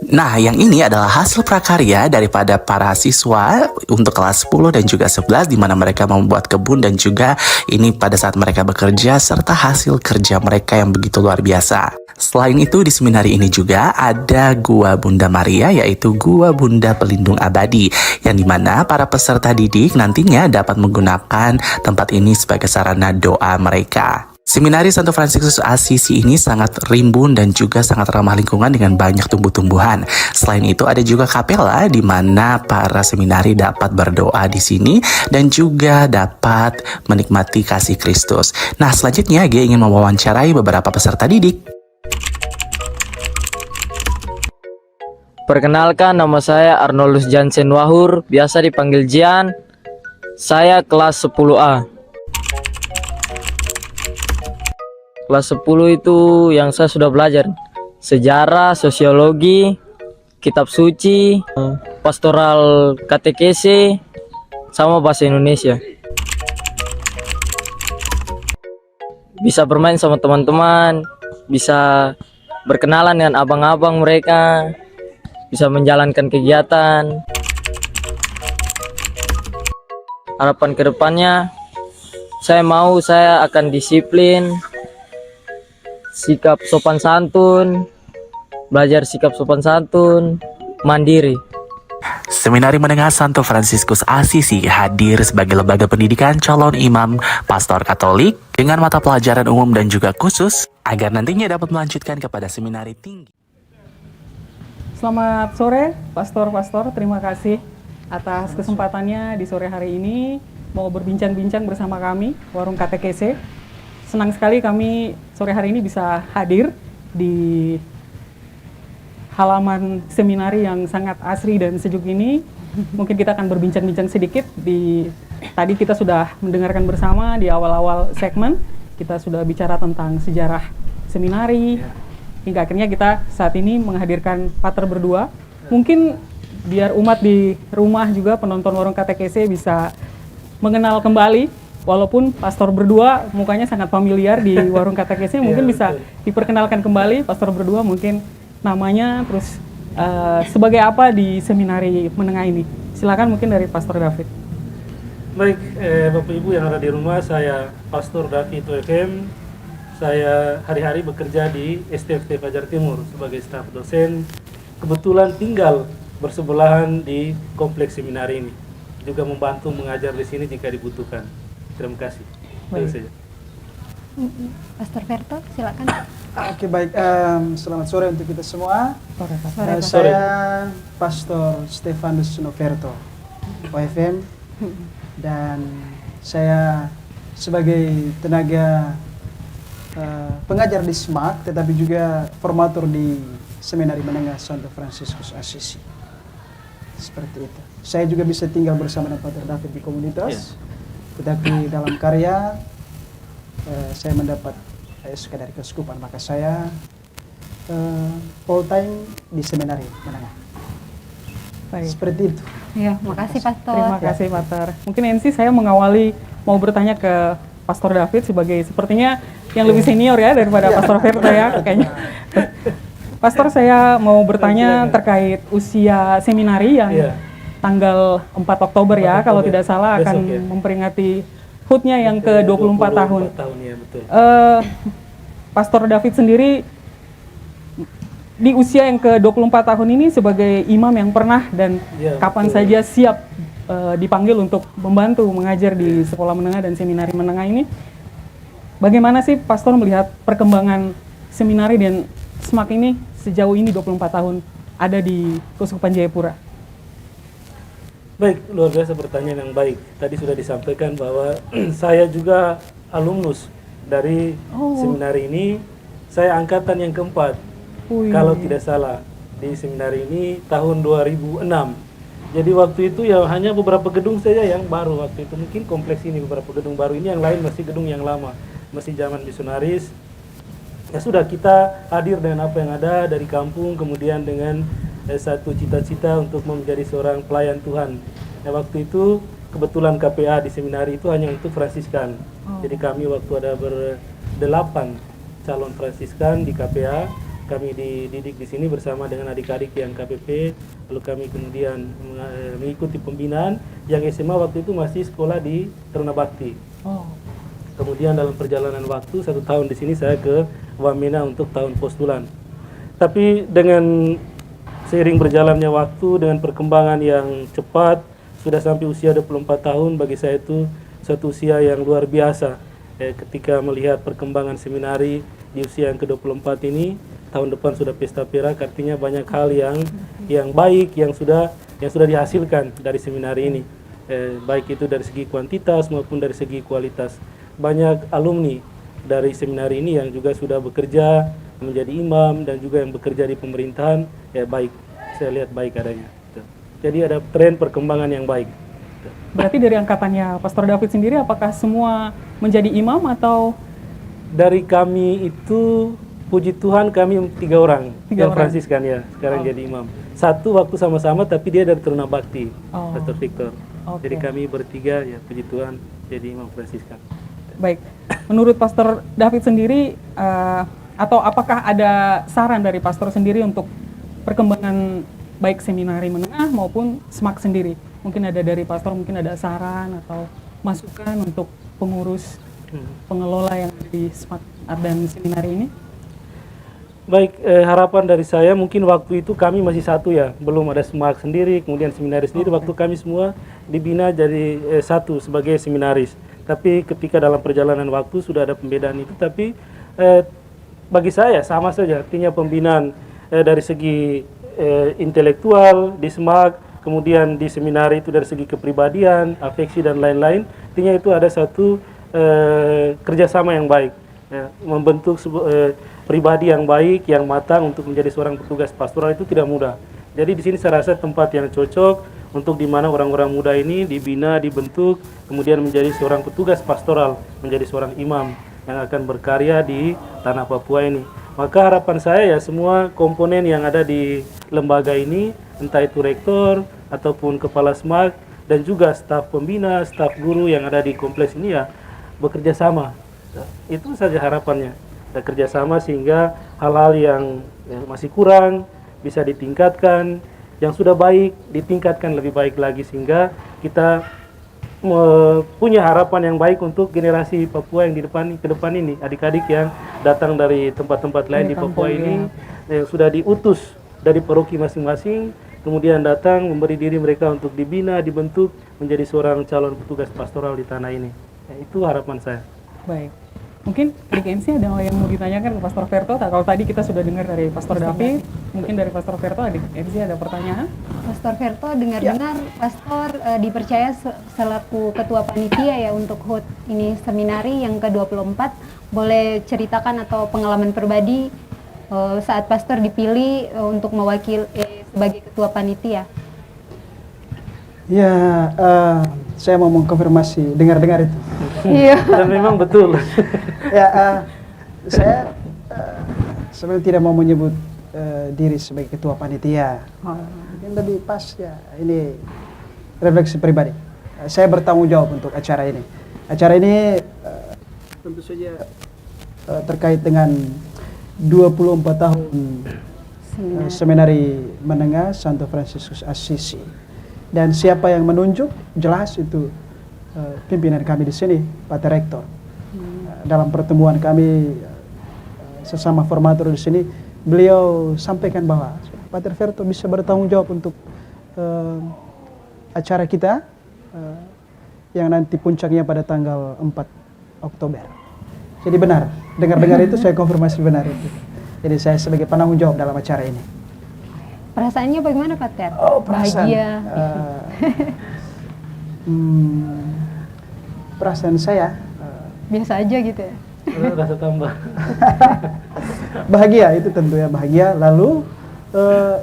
Nah, yang ini adalah hasil prakarya daripada para siswa untuk kelas 10 dan juga 11 di mana mereka membuat kebun dan juga ini pada saat mereka bekerja serta hasil kerja mereka yang begitu luar biasa. Selain itu di seminari ini juga ada Gua Bunda Maria yaitu Gua Bunda Pelindung Abadi yang dimana para peserta didik nantinya dapat menggunakan tempat ini sebagai sarana doa mereka. Seminari Santo Fransiskus Assisi ini sangat rimbun dan juga sangat ramah lingkungan dengan banyak tumbuh-tumbuhan. Selain itu ada juga kapela di mana para seminari dapat berdoa di sini dan juga dapat menikmati kasih Kristus. Nah, selanjutnya G ingin mewawancarai beberapa peserta didik. Perkenalkan, nama saya Arnoldus Jansen Wahur, biasa dipanggil Jian. Saya kelas 10A. Kelas 10 itu yang saya sudah belajar sejarah, sosiologi, kitab suci, pastoral katekese, sama bahasa Indonesia. Bisa bermain sama teman-teman, bisa berkenalan dengan abang-abang mereka, bisa menjalankan kegiatan. Harapan kedepannya, saya akan disiplin, sikap sopan santun, belajar sikap sopan santun, mandiri. Seminari Menengah Santo Fransiskus Assisi hadir sebagai lembaga pendidikan calon imam pastor Katolik dengan mata pelajaran umum dan juga khusus agar nantinya dapat melanjutkan kepada seminari tinggi. Selamat sore, pastor-pastor. Terima kasih atas kesempatannya di sore hari ini mau berbincang-bincang bersama kami, Warung Katekese. Senang sekali kami sore hari ini bisa hadir di halaman seminari yang sangat asri dan sejuk ini. Mungkin kita akan berbincang-bincang sedikit. Tadi kita sudah mendengarkan bersama di awal-awal segmen, kita sudah bicara tentang sejarah seminari, hingga akhirnya kita saat ini menghadirkan pater berdua. Mungkin biar umat di rumah juga, penonton Warung Katekese bisa mengenal kembali. Walaupun pastor berdua mukanya sangat familiar di Warung Katekese, mungkin bisa diperkenalkan kembali pastor berdua mungkin namanya, terus sebagai apa di seminari menengah ini. Silakan mungkin dari Pastor David. Baik, Bapak Ibu yang ada di rumah, saya Pastor David OFM. Saya hari-hari bekerja di STFT Fajar Timur sebagai staf dosen. Kebetulan tinggal bersebelahan di kompleks seminari ini. Juga membantu mengajar di sini jika dibutuhkan. Terima kasih. Baik. Pastor Verto, silakan. Oke, baik. Selamat sore untuk kita semua. Sore. Saya Pastor Stefanus Noverto, OFM, dan saya sebagai tenaga pengajar di SMAK, tetapi juga formatur di Seminari Menengah Santo Fransiskus Assisi. Seperti itu. Saya juga bisa tinggal bersama dengan Pater David di komunitas. Tetapi dalam karya saya mendapat SK dari Keuskupan, maka saya full time di seminari menengah. Baik. Seperti itu. Ya, makasih Pastor. Terima kasih Pater. Mungkin NC saya mengawali mau bertanya ke Pastor David sebagai sepertinya yang lebih senior ya daripada Pastor Verta ya kayaknya. Pastor, saya mau bertanya terkait usia seminari yang tanggal 4 Oktober ya, 4 kalau Oktober. tidak salah akan Besok, ya. memperingati HUT-nya yang ke-24 tahun. tahun ya, betul. Pastor David sendiri di usia yang ke-24 tahun ini sebagai imam yang pernah dan Ya, kapan betul. saja siap dipanggil untuk membantu mengajar di sekolah menengah dan seminari menengah ini, bagaimana sih Pastor melihat perkembangan seminari dan SMAK ini sejauh ini 24 tahun ada di Keuskupan Jayapura? Baik, luar biasa pertanyaan yang baik. Tadi sudah disampaikan bahwa saya juga alumnus dari seminari ini. Saya angkatan yang keempat, kalau tidak salah, di seminari ini tahun 2006. Jadi waktu itu ya hanya beberapa gedung saja yang baru waktu itu. Mungkin kompleks ini beberapa gedung baru, ini yang lain masih gedung yang lama, masih zaman misionaris. Ya sudah, kita hadir dengan apa yang ada dari kampung, kemudian dengan satu cita-cita untuk menjadi seorang pelayan Tuhan. Nah, waktu itu kebetulan KPA di seminari itu hanya untuk Fransiskan. Jadi kami waktu ada berdelapan calon Fransiskan di KPA, kami dididik di sini bersama dengan adik-adik yang KPP. Lalu kami kemudian mengikuti pembinaan. Yang SMA waktu itu masih sekolah di Teruna Bakti. Kemudian dalam perjalanan waktu 1 tahun di sini saya ke Wamena untuk tahun postulan. Tapi dengan seiring berjalannya waktu, dengan perkembangan yang cepat, sudah sampai usia 24 tahun, bagi saya itu satu usia yang luar biasa. Ketika melihat perkembangan seminari di usia yang ke-24 ini, tahun depan sudah pesta perak, artinya banyak hal yang baik yang sudah dihasilkan dari seminari ini. Baik itu dari segi kuantitas maupun dari segi kualitas. Banyak alumni dari seminari ini yang juga sudah bekerja menjadi imam dan juga yang bekerja di pemerintahan, ya baik, saya lihat baik adanya. Jadi ada tren perkembangan yang baik. Berarti dari angkatannya Pastor David sendiri apakah semua menjadi imam atau? Dari kami itu puji Tuhan kami 3 orang yang orang. Fransiskan ya sekarang jadi imam. Satu waktu sama-sama tapi dia dari Teruna Bakti, Pastor Victor. Jadi kami bertiga ya puji Tuhan jadi imam Fransiskan. Baik, menurut Pastor David sendiri atau apakah ada saran dari Pastor sendiri untuk perkembangan baik seminari menengah maupun SMAK sendiri? Mungkin ada dari Pastor, mungkin ada saran atau masukan untuk pengurus pengelola yang ada di SMAK dan seminari ini? Baik, harapan dari saya mungkin waktu itu kami masih satu ya, belum ada SMAK sendiri, kemudian seminaris sendiri. Waktu kami semua dibina jadi satu sebagai seminaris. Tapi ketika dalam perjalanan waktu sudah ada pembedaan itu, tapi bagi saya sama saja, artinya pembinaan dari segi intelektual di SMAK, kemudian di seminari itu dari segi kepribadian, afeksi dan lain-lain. Artinya itu ada satu kerjasama yang baik, ya, membentuk pribadi yang baik, yang matang untuk menjadi seorang petugas pastoral itu tidak mudah. Jadi di sini saya rasa tempat yang cocok untuk di mana orang-orang muda ini dibina, dibentuk, kemudian menjadi seorang petugas pastoral, menjadi seorang imam yang akan berkarya di tanah Papua ini. Maka harapan saya ya semua komponen yang ada di lembaga ini, entah itu rektor ataupun kepala SMAK dan juga staf pembina, staf guru yang ada di kompleks ini ya bekerja sama. Itu saja harapannya. Kita kerjasama sehingga hal-hal yang masih kurang bisa ditingkatkan, yang sudah baik ditingkatkan lebih baik lagi sehingga kita punya harapan yang baik untuk generasi Papua yang ke depan ini, adik-adik yang datang dari tempat-tempat lain di Papua ini yang sudah diutus dari paroki masing-masing, kemudian datang memberi diri mereka untuk dibina, dibentuk menjadi seorang calon petugas pastoral di tanah ini. Itu harapan saya. Baik. Mungkin Adik MC ada yang mau ditanyakan ke Pastor Verto? Kalau tadi kita sudah dengar dari Pastor David, mungkin dari Pastor Verto, Adik MC ada pertanyaan? Pastor Verto, dengar-dengar Pastor dipercaya selaku ketua panitia ya untuk HUT ini seminari yang ke-24. Boleh ceritakan atau pengalaman pribadi saat Pastor dipilih untuk mewakili sebagai ketua panitia? Ya, saya mau mengkonfirmasi dengar-dengar itu. Iya. Dan memang betul. Ya, saya sebenarnya tidak mau menyebut diri sebagai ketua panitia. Mungkin lebih pas ya, ini refleksi pribadi. Saya bertanggung jawab untuk acara ini. Acara ini tentu saja terkait dengan 24 tahun seminari menengah Santo Fransiskus Assisi. Dan siapa yang menunjuk jelas itu pimpinan kami di sini, Pak Rektor. Dalam pertemuan kami sesama formator di sini, beliau sampaikan bahwa Pak Ferto bisa bertanggung jawab untuk acara kita yang nanti puncaknya pada tanggal 4 Oktober. Jadi benar, dengar-dengar itu saya konfirmasi benar itu. Jadi saya sebagai penanggung jawab dalam acara ini. Perasaannya bagaimana Pak Ter? Oh, perasaan. Bahagia. Perasaan saya biasa aja gitu ya. Rasa tambah. Bahagia itu tentu ya, bahagia. Lalu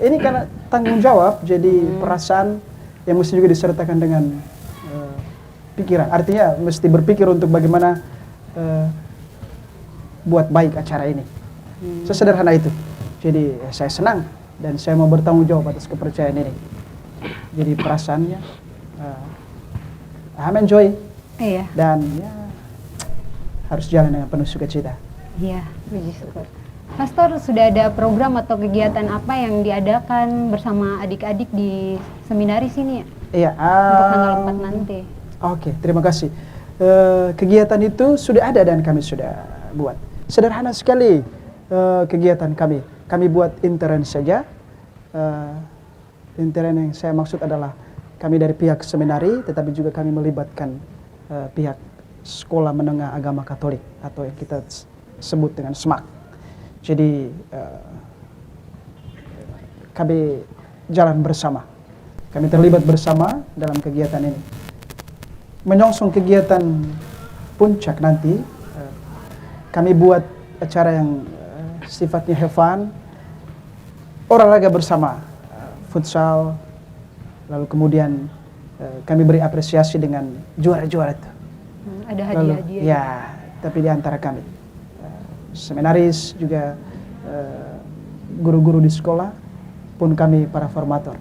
ini karena tanggung jawab, jadi perasaan yang mesti juga disertakan dengan pikiran. Artinya mesti berpikir untuk bagaimana buat baik acara ini. Sesederhana itu. Jadi saya senang dan saya mau bertanggung jawab atas kepercayaan ini. Jadi perasaannya I'm enjoy. Iya. Dan ya harus jalan dengan penuh sukacita. Iya, puji syukur. Pastor, sudah ada program atau kegiatan apa yang diadakan bersama adik-adik di seminari sini ya? Iya. Untuk tanggal 4 nanti. Oke, terima kasih. Kegiatan itu sudah ada dan kami sudah buat. Sederhana sekali kegiatan kami. Kami buat intern saja. Intern yang saya maksud adalah kami dari pihak seminari, tetapi juga kami melibatkan pihak Sekolah Menengah Agama Katolik atau yang kita sebut dengan SMAK. Jadi kami jalan bersama, kami terlibat bersama dalam kegiatan ini. Menyongsong kegiatan puncak nanti, kami buat acara yang sifatnya have fun, olahraga bersama, futsal, lalu kemudian kami beri apresiasi dengan juara-juara itu. Ada hadiah-hadiah. Ya, tapi di antara kami seminaris juga guru-guru di sekolah pun kami para formator.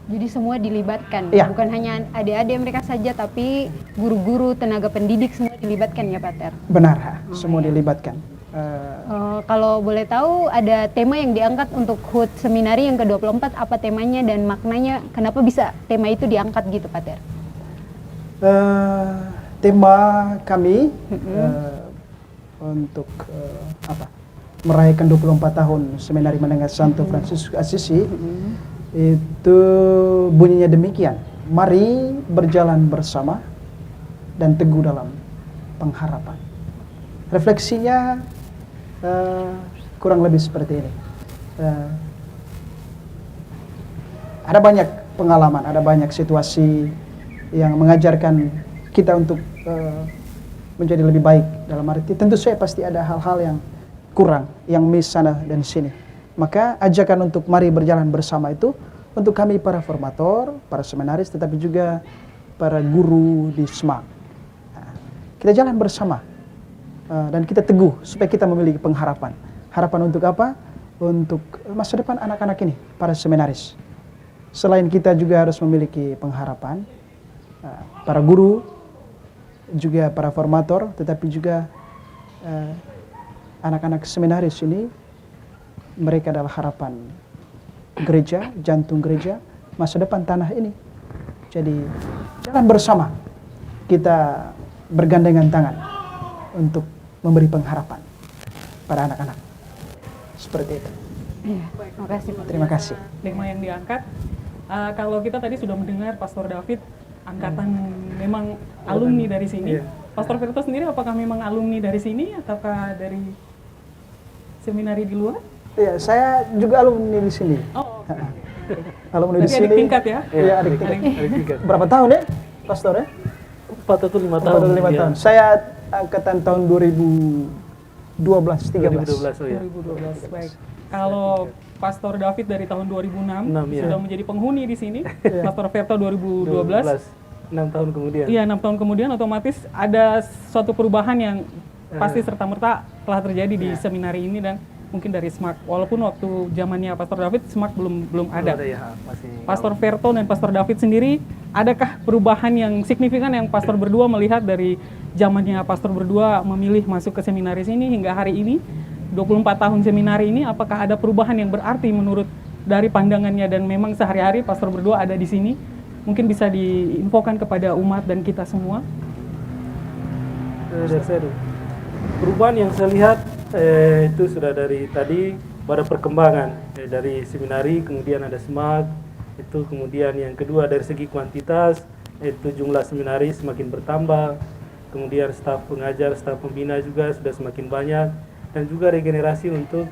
Jadi semua dilibatkan, Iya. bukan hanya adik-adik mereka saja, tapi guru-guru, tenaga pendidik semua dilibatkan ya Pak Ter? Benar, semua dilibatkan. Kalau boleh tahu ada tema yang diangkat untuk HUT seminari yang ke-24, apa temanya dan maknanya, kenapa bisa tema itu diangkat gitu Pak Ter? Tema kami untuk merayakan 24 tahun Seminari Menengah Santo Fransiskus Assisi itu bunyinya demikian: mari berjalan bersama dan teguh dalam pengharapan. Refleksinya kurang lebih seperti ini. Ada banyak pengalaman, ada banyak situasi yang mengajarkan kita untuk menjadi lebih baik. Dalam arti tentu saja pasti ada hal-hal yang kurang, yang miss sana dan sini. Maka ajakan untuk mari berjalan bersama itu untuk kami para formator, para seminaris, tetapi juga para guru di SMAK. Kita jalan bersama dan kita teguh supaya kita memiliki pengharapan. Harapan untuk apa? Untuk masa depan anak-anak ini, para seminaris. Selain kita juga harus memiliki pengharapan, para guru, juga para formator, tetapi juga anak-anak seminaris ini, mereka adalah harapan gereja, jantung gereja, masa depan tanah ini. Jadi jalan bersama, kita bergandengan tangan untuk memberi pengharapan pada anak-anak. Seperti itu. Iya, terima kasih Pak. Terima kasih. Tema yang diangkat, kalau kita tadi sudah mendengar Pastor David, angkatan memang alumni dari sini. Iya. Pastor Ferto sendiri apakah memang alumni dari sini ataukah dari seminari di luar? Iya, saya juga alumni di sini. Oh, Alumni di berarti sini. adik tingkat ya? Iya, adik tingkat. Berapa tahun ya, Pastor ya? 4 atau 5 tahun. 4 atau 5 Iya. tahun. Saya angkatan tahun 2012, 13. 2012, oh ya. 2012, baik. Kalau Pastor David dari tahun 2006 iya. sudah menjadi penghuni di sini. Pastor Ferto 2012. 6 tahun kemudian. Iya, 6 tahun kemudian otomatis ada suatu perubahan yang pasti serta-merta telah terjadi di seminari ini dan mungkin dari SMAK. Walaupun waktu zamannya Pastor David SMAK belum ada. Ya, masih Pastor Ferto dan Pastor David sendiri, adakah perubahan yang signifikan yang Pastor berdua melihat dari zamannya Pastor berdua memilih masuk ke seminari sini hingga hari ini? 24 tahun seminari ini, apakah ada perubahan yang berarti menurut dari pandangannya dan memang sehari-hari Pastor berdua ada di sini mungkin bisa diinfokan kepada umat dan kita semua. Perubahan yang saya lihat itu sudah dari tadi pada perkembangan dari seminari, kemudian ada SMAK, itu kemudian yang kedua dari segi kuantitas, itu jumlah seminari semakin bertambah, kemudian staf pengajar, staf pembina juga sudah semakin banyak, dan juga regenerasi untuk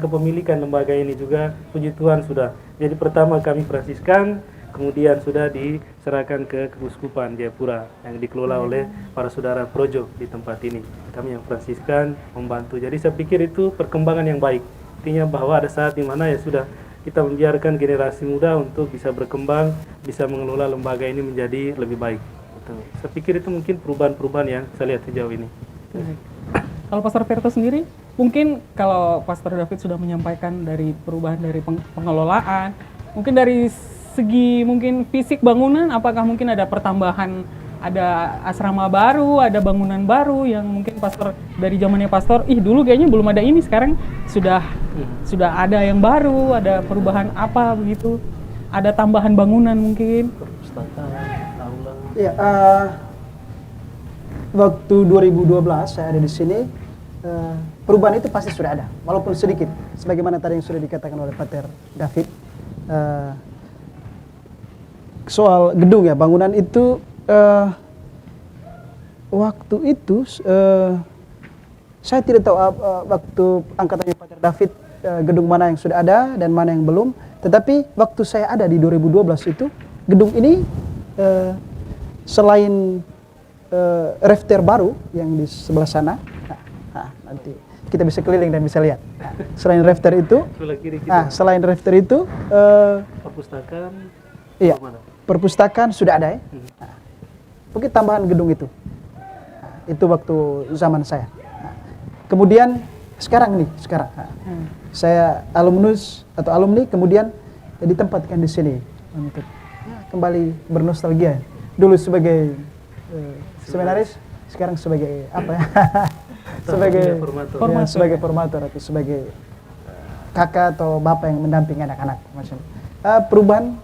kepemilikan lembaga ini juga puji Tuhan sudah. Jadi pertama kami Fransiskan, kemudian sudah diserahkan ke Keuskupan Jayapura yang dikelola oleh para saudara Projo di tempat ini. Kami yang Fransiskan membantu. Jadi saya pikir itu perkembangan yang baik. Artinya bahwa ada saat di mana ya sudah kita membiarkan generasi muda untuk bisa berkembang, bisa mengelola lembaga ini menjadi lebih baik. Saya pikir itu mungkin perubahan-perubahan yang saya lihat sejauh ini. Kalau Pastor Verto sendiri, mungkin kalau Pastor David sudah menyampaikan dari perubahan dari pengelolaan, mungkin dari segi mungkin fisik bangunan, apakah mungkin ada pertambahan, ada asrama baru, ada bangunan baru yang mungkin Pastor dari zamannya Pastor, dulu kayaknya belum ada ini, sekarang sudah ada yang baru, ada perubahan apa begitu, ada tambahan bangunan mungkin. Ya, waktu 2012 saya ada di sini, perubahan itu pasti sudah ada, walaupun sedikit. Sebagaimana tadi yang sudah dikatakan oleh Pater David, soal gedung ya, bangunan itu waktu itu saya tidak tahu waktu angkatannya Pater David gedung mana yang sudah ada dan mana yang belum. Tetapi waktu saya ada di 2012 itu gedung ini selain rafter baru yang di sebelah sana, nanti kita bisa keliling dan bisa lihat. Selain rafter itu, perpustakaan, iya, perpustakaan sudah ada ya. Mungkin tambahan gedung itu. Itu waktu zaman saya. Kemudian sekarang saya alumnus atau alumni, kemudian ditempatkan di sini untuk kembali bernostalgia. Dulu sebagai seminaris, sekarang sebagai apa ya? sebagai formator atau sebagai kakak atau bapak yang mendampingi anak-anak macam. Perubahan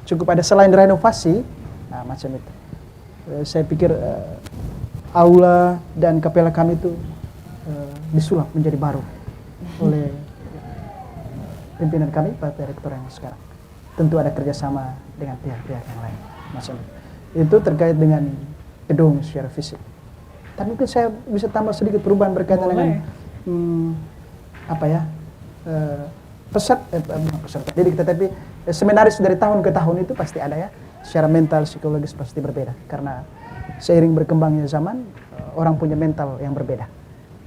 cukup ada selain renovasi, macam itu. Saya pikir aula dan kapela kami itu disulap menjadi baru oleh pimpinan kami, Pak Rektor yang sekarang. Tentu ada kerjasama dengan pihak-pihak yang lain, macam itu. Itu terkait dengan gedung secara fisik. Tapi mungkin saya bisa tambah sedikit perubahan berkaitan dengan peserta didik, tetapi seminaris dari tahun ke tahun itu pasti ada ya. Secara mental, psikologis pasti berbeda. Karena seiring berkembangnya zaman, orang punya mental yang berbeda.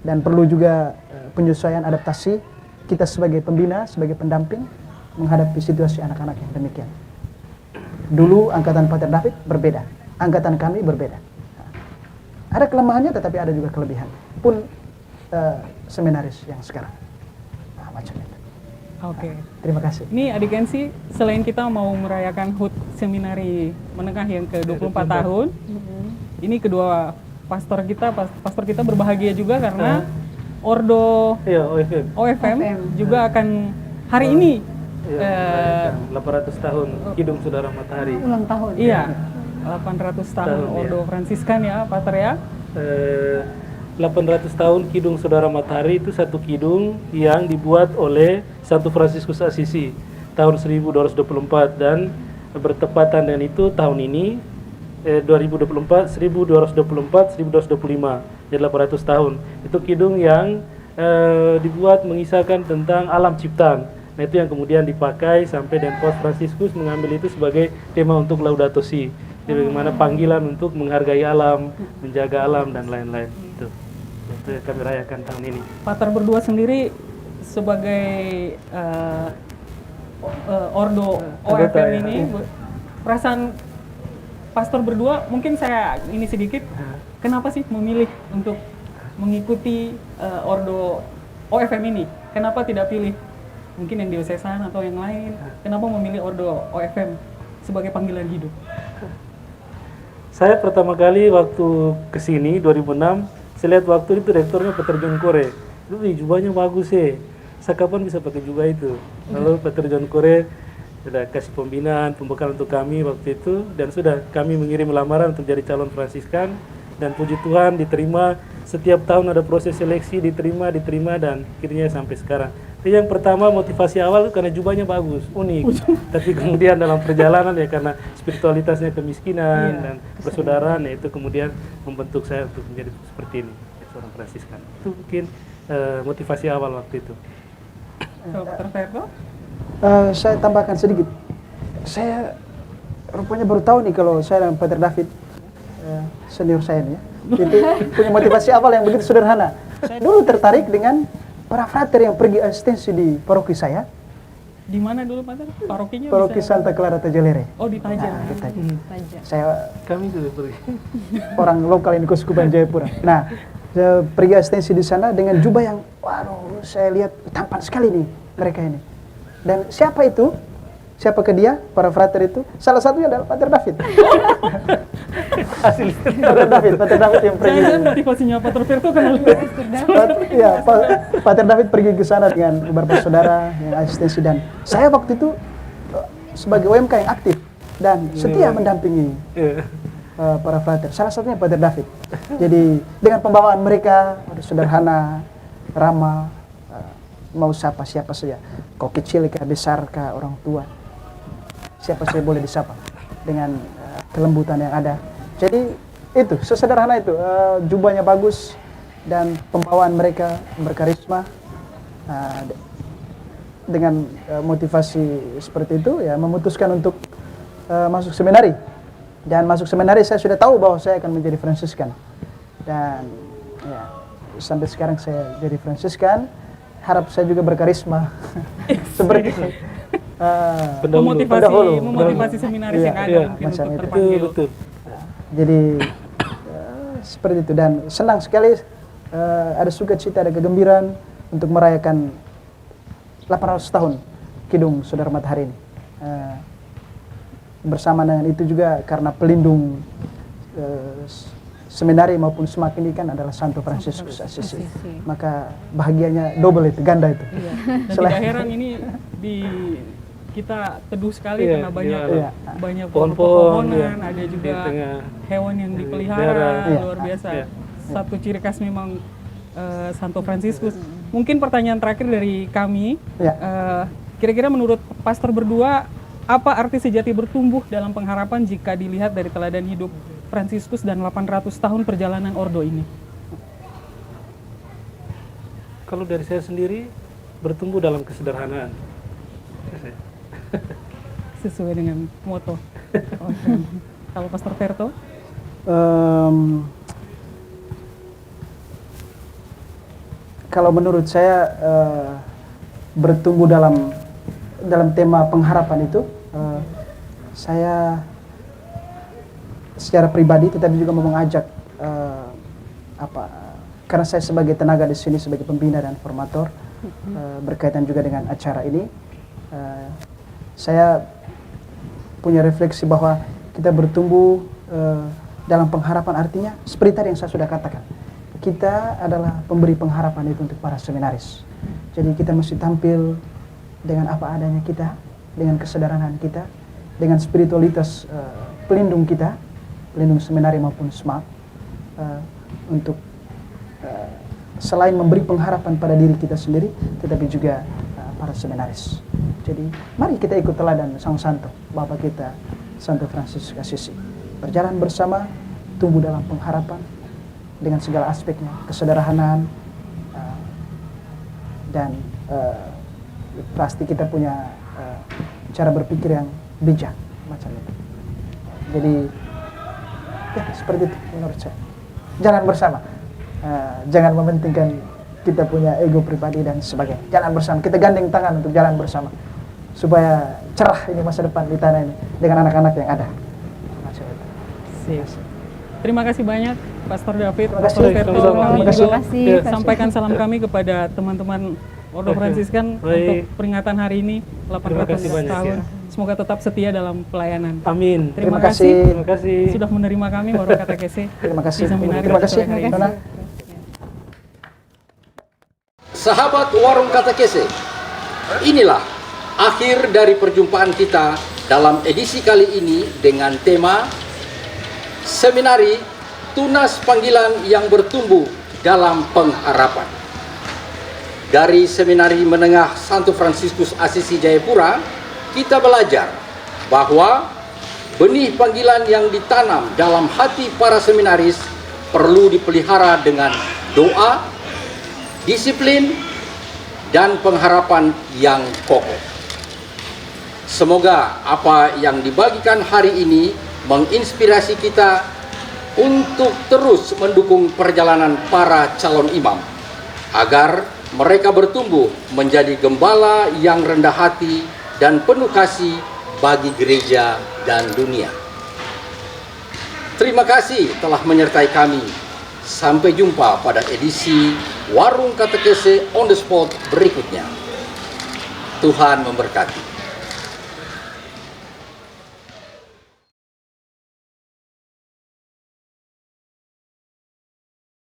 Dan perlu juga penyesuaian adaptasi kita sebagai pembina, sebagai pendamping, menghadapi situasi anak-anak yang demikian. Dulu angkatan Pater David berbeda, angkatan kami berbeda. Ada kelemahannya tetapi ada juga kelebihan. Pun seminaris yang sekarang. Macam itu. Oke. Terima kasih. Ini adik Kensi, selain kita mau merayakan HUT Seminari Menengah yang ke-24 tahun, ini kedua pastor kita berbahagia juga karena Ordo OFM juga akan hari ini 800 tahun Kidung Saudara Matahari. Ulang tahun. Iya. 800 tahun Ordo Fransiskan ya, Pater ya. 800 tahun Kidung Saudara Matahari itu satu kidung yang dibuat oleh Santo Fransiskus Assisi tahun 1224 dan bertepatan dengan itu tahun ini 1225 jadi 800 tahun. Itu kidung yang dibuat mengisahkan tentang alam ciptaan. Nah itu yang kemudian dipakai sampai dan Paus Fransiskus mengambil itu sebagai tema untuk Laudato Si. Jadi bagaimana panggilan untuk menghargai alam, menjaga alam dan lain-lain. Itu yang kami rayakan tahun ini. Pater berdua sendiri sebagai Ordo OFM ini, perasaan pastor berdua mungkin saya ini sedikit, kenapa sih memilih untuk mengikuti Ordo OFM ini? Kenapa tidak pilih mungkin yang diosesan atau yang lain? Kenapa memilih Ordo OFM sebagai panggilan hidup? Saya pertama kali waktu kesini 2006, saya lihat waktu itu rektornya Pater John Kore. Itu jubahnya bagus ya. Saya kapan bisa pakai jubah itu? Lalu Pater John Kore sudah kasih pembinaan, pembekalan untuk kami waktu itu, dan sudah kami mengirim lamaran untuk jadi calon Fransiskan, dan puji Tuhan diterima. Setiap tahun ada proses seleksi, diterima, dan akhirnya sampai sekarang. Jadi yang pertama motivasi awal karena jubahnya bagus, unik, tapi kemudian dalam perjalanan ya karena spiritualitasnya kemiskinan dan persaudaraan, ya itu kemudian membentuk saya untuk menjadi seperti ini, seorang Fransiskan. Itu mungkin motivasi awal waktu itu. Dr. Ferto? Saya tambahkan sedikit. Saya rupanya baru tahu nih kalau saya dan Pater David, senior saya nih ya, itu punya motivasi awal yang begitu sederhana. Saya dulu tertarik dengan para frater yang pergi asistensi di paroki saya. Di mana dulu Pater? Parokinya Paroki bisa... Santa Clara Tajalere. Oh, di Taja. Nah, di Taja. Taja. Kami juga pergi. Orang lokal ini Keuskupan Jayapura. Nah, saya pergi asistensi di sana dengan jubah yang, waduh, saya lihat tampan sekali nih mereka ini. Dan siapa itu? Siapa ke dia? Para frater itu? Salah satunya adalah Pater David. Pater David yang pergi. Jangan motivasinya Pater Ferto kan Iya, Pater David pergi ke sana dengan beberapa saudara yang asistensi, dan saya waktu itu sebagai OMK yang aktif dan setia mendampingi para frater. Salah satunya Pater David. Jadi dengan pembawaan mereka sederhana, ramah, mau sapa siapa saja, kau kecil kah, besar kah, orang tua, siapa saja boleh disapa dengan kelembutan yang ada. Jadi itu sesederhana itu, jubahnya bagus dan pembawaan mereka berkarisma. Dengan motivasi seperti itu ya memutuskan untuk masuk seminari. Dan masuk seminari saya sudah tahu bahwa saya akan menjadi Fransiskan, dan ya sampai sekarang saya jadi Fransiskan. Harap saya juga berkarisma seperti memotivasi seminaris yang ada mungkin untuk terpanggil. Betul. Jadi seperti itu, dan senang sekali, ada sukacita, ada kegembiraan untuk merayakan 800 tahun Kidung Saudara Matahari ini. Bersama dengan itu juga karena pelindung seminari maupun SMAK ini kan adalah Santo Fransiskus Assisi. Maka bahagianya double itu, ganda itu. Iya. Dan tidak heran ini kita teduh sekali karena banyak pohon-pohonan, ada juga hewan yang dipelihara, luar biasa. Satu ciri khas memang Santo Fransiskus. Mungkin pertanyaan terakhir dari kami, kira-kira menurut pastor berdua, apa arti sejati bertumbuh dalam pengharapan jika dilihat dari teladan hidup Fransiskus dan 800 tahun perjalanan Ordo ini? Kalau dari saya sendiri, bertumbuh dalam kesederhanaan. Sesuai dengan moto. Kalau Pastor Ferto? Kalau menurut saya bertumbuh dalam tema pengharapan itu, saya secara pribadi tetapi juga mau mengajak karena saya sebagai tenaga di sini sebagai pembina dan formator, berkaitan juga dengan acara ini, saya punya refleksi bahwa kita bertumbuh dalam pengharapan, artinya seperti tadi yang saya sudah katakan, kita adalah pemberi pengharapan itu untuk para seminaris. Jadi kita mesti tampil dengan apa adanya kita, dengan kesederhanaan kita, dengan spiritualitas pelindung kita, pelindung seminari maupun SMAK, untuk selain memberi pengharapan pada diri kita sendiri, tetapi juga para seminaris. Jadi mari kita ikut teladan Sang Santo, Bapak kita, Santo Fransiskus Assisi. Berjalan bersama, tumbuh dalam pengharapan, dengan segala aspeknya, kesederhanaan, dan pasti kita punya cara berpikir yang bijak, macam itu. Jadi ya seperti itu menurut saya. Jalan bersama, jangan mementingkan kita punya ego pribadi dan sebagainya. Jalan bersama, kita gandeng tangan untuk jalan bersama supaya cerah ini masa depan di tanah ini dengan anak-anak yang ada. Macam itu. Terima kasih banyak Pastor David, Pastor Ferto. Kami juga sampaikan salam kami kepada teman-teman Ordo Fransiskan untuk peringatan hari ini 800 tahun. Semoga tetap setia dalam pelayanan. Amin. Terima kasih. Terima kasih Sudah menerima kami Warung Katekese. Terima kasih. Terima kasih. Sahabat Warung Katekese, inilah akhir dari perjumpaan kita dalam edisi kali ini dengan tema Seminari Tunas Panggilan yang Bertumbuh dalam Pengharapan. Dari Seminari Menengah Santo Fransiskus Asisi Jayapura, kita belajar bahwa benih panggilan yang ditanam dalam hati para seminaris perlu dipelihara dengan doa, disiplin, dan pengharapan yang kokoh. Semoga apa yang dibagikan hari ini menginspirasi kita untuk terus mendukung perjalanan para calon imam, agar mereka bertumbuh menjadi gembala yang rendah hati dan penuh kasih bagi gereja dan dunia. Terima kasih telah menyertai kami. Sampai jumpa pada edisi Warung Katekese on the Spot berikutnya. Tuhan memberkati.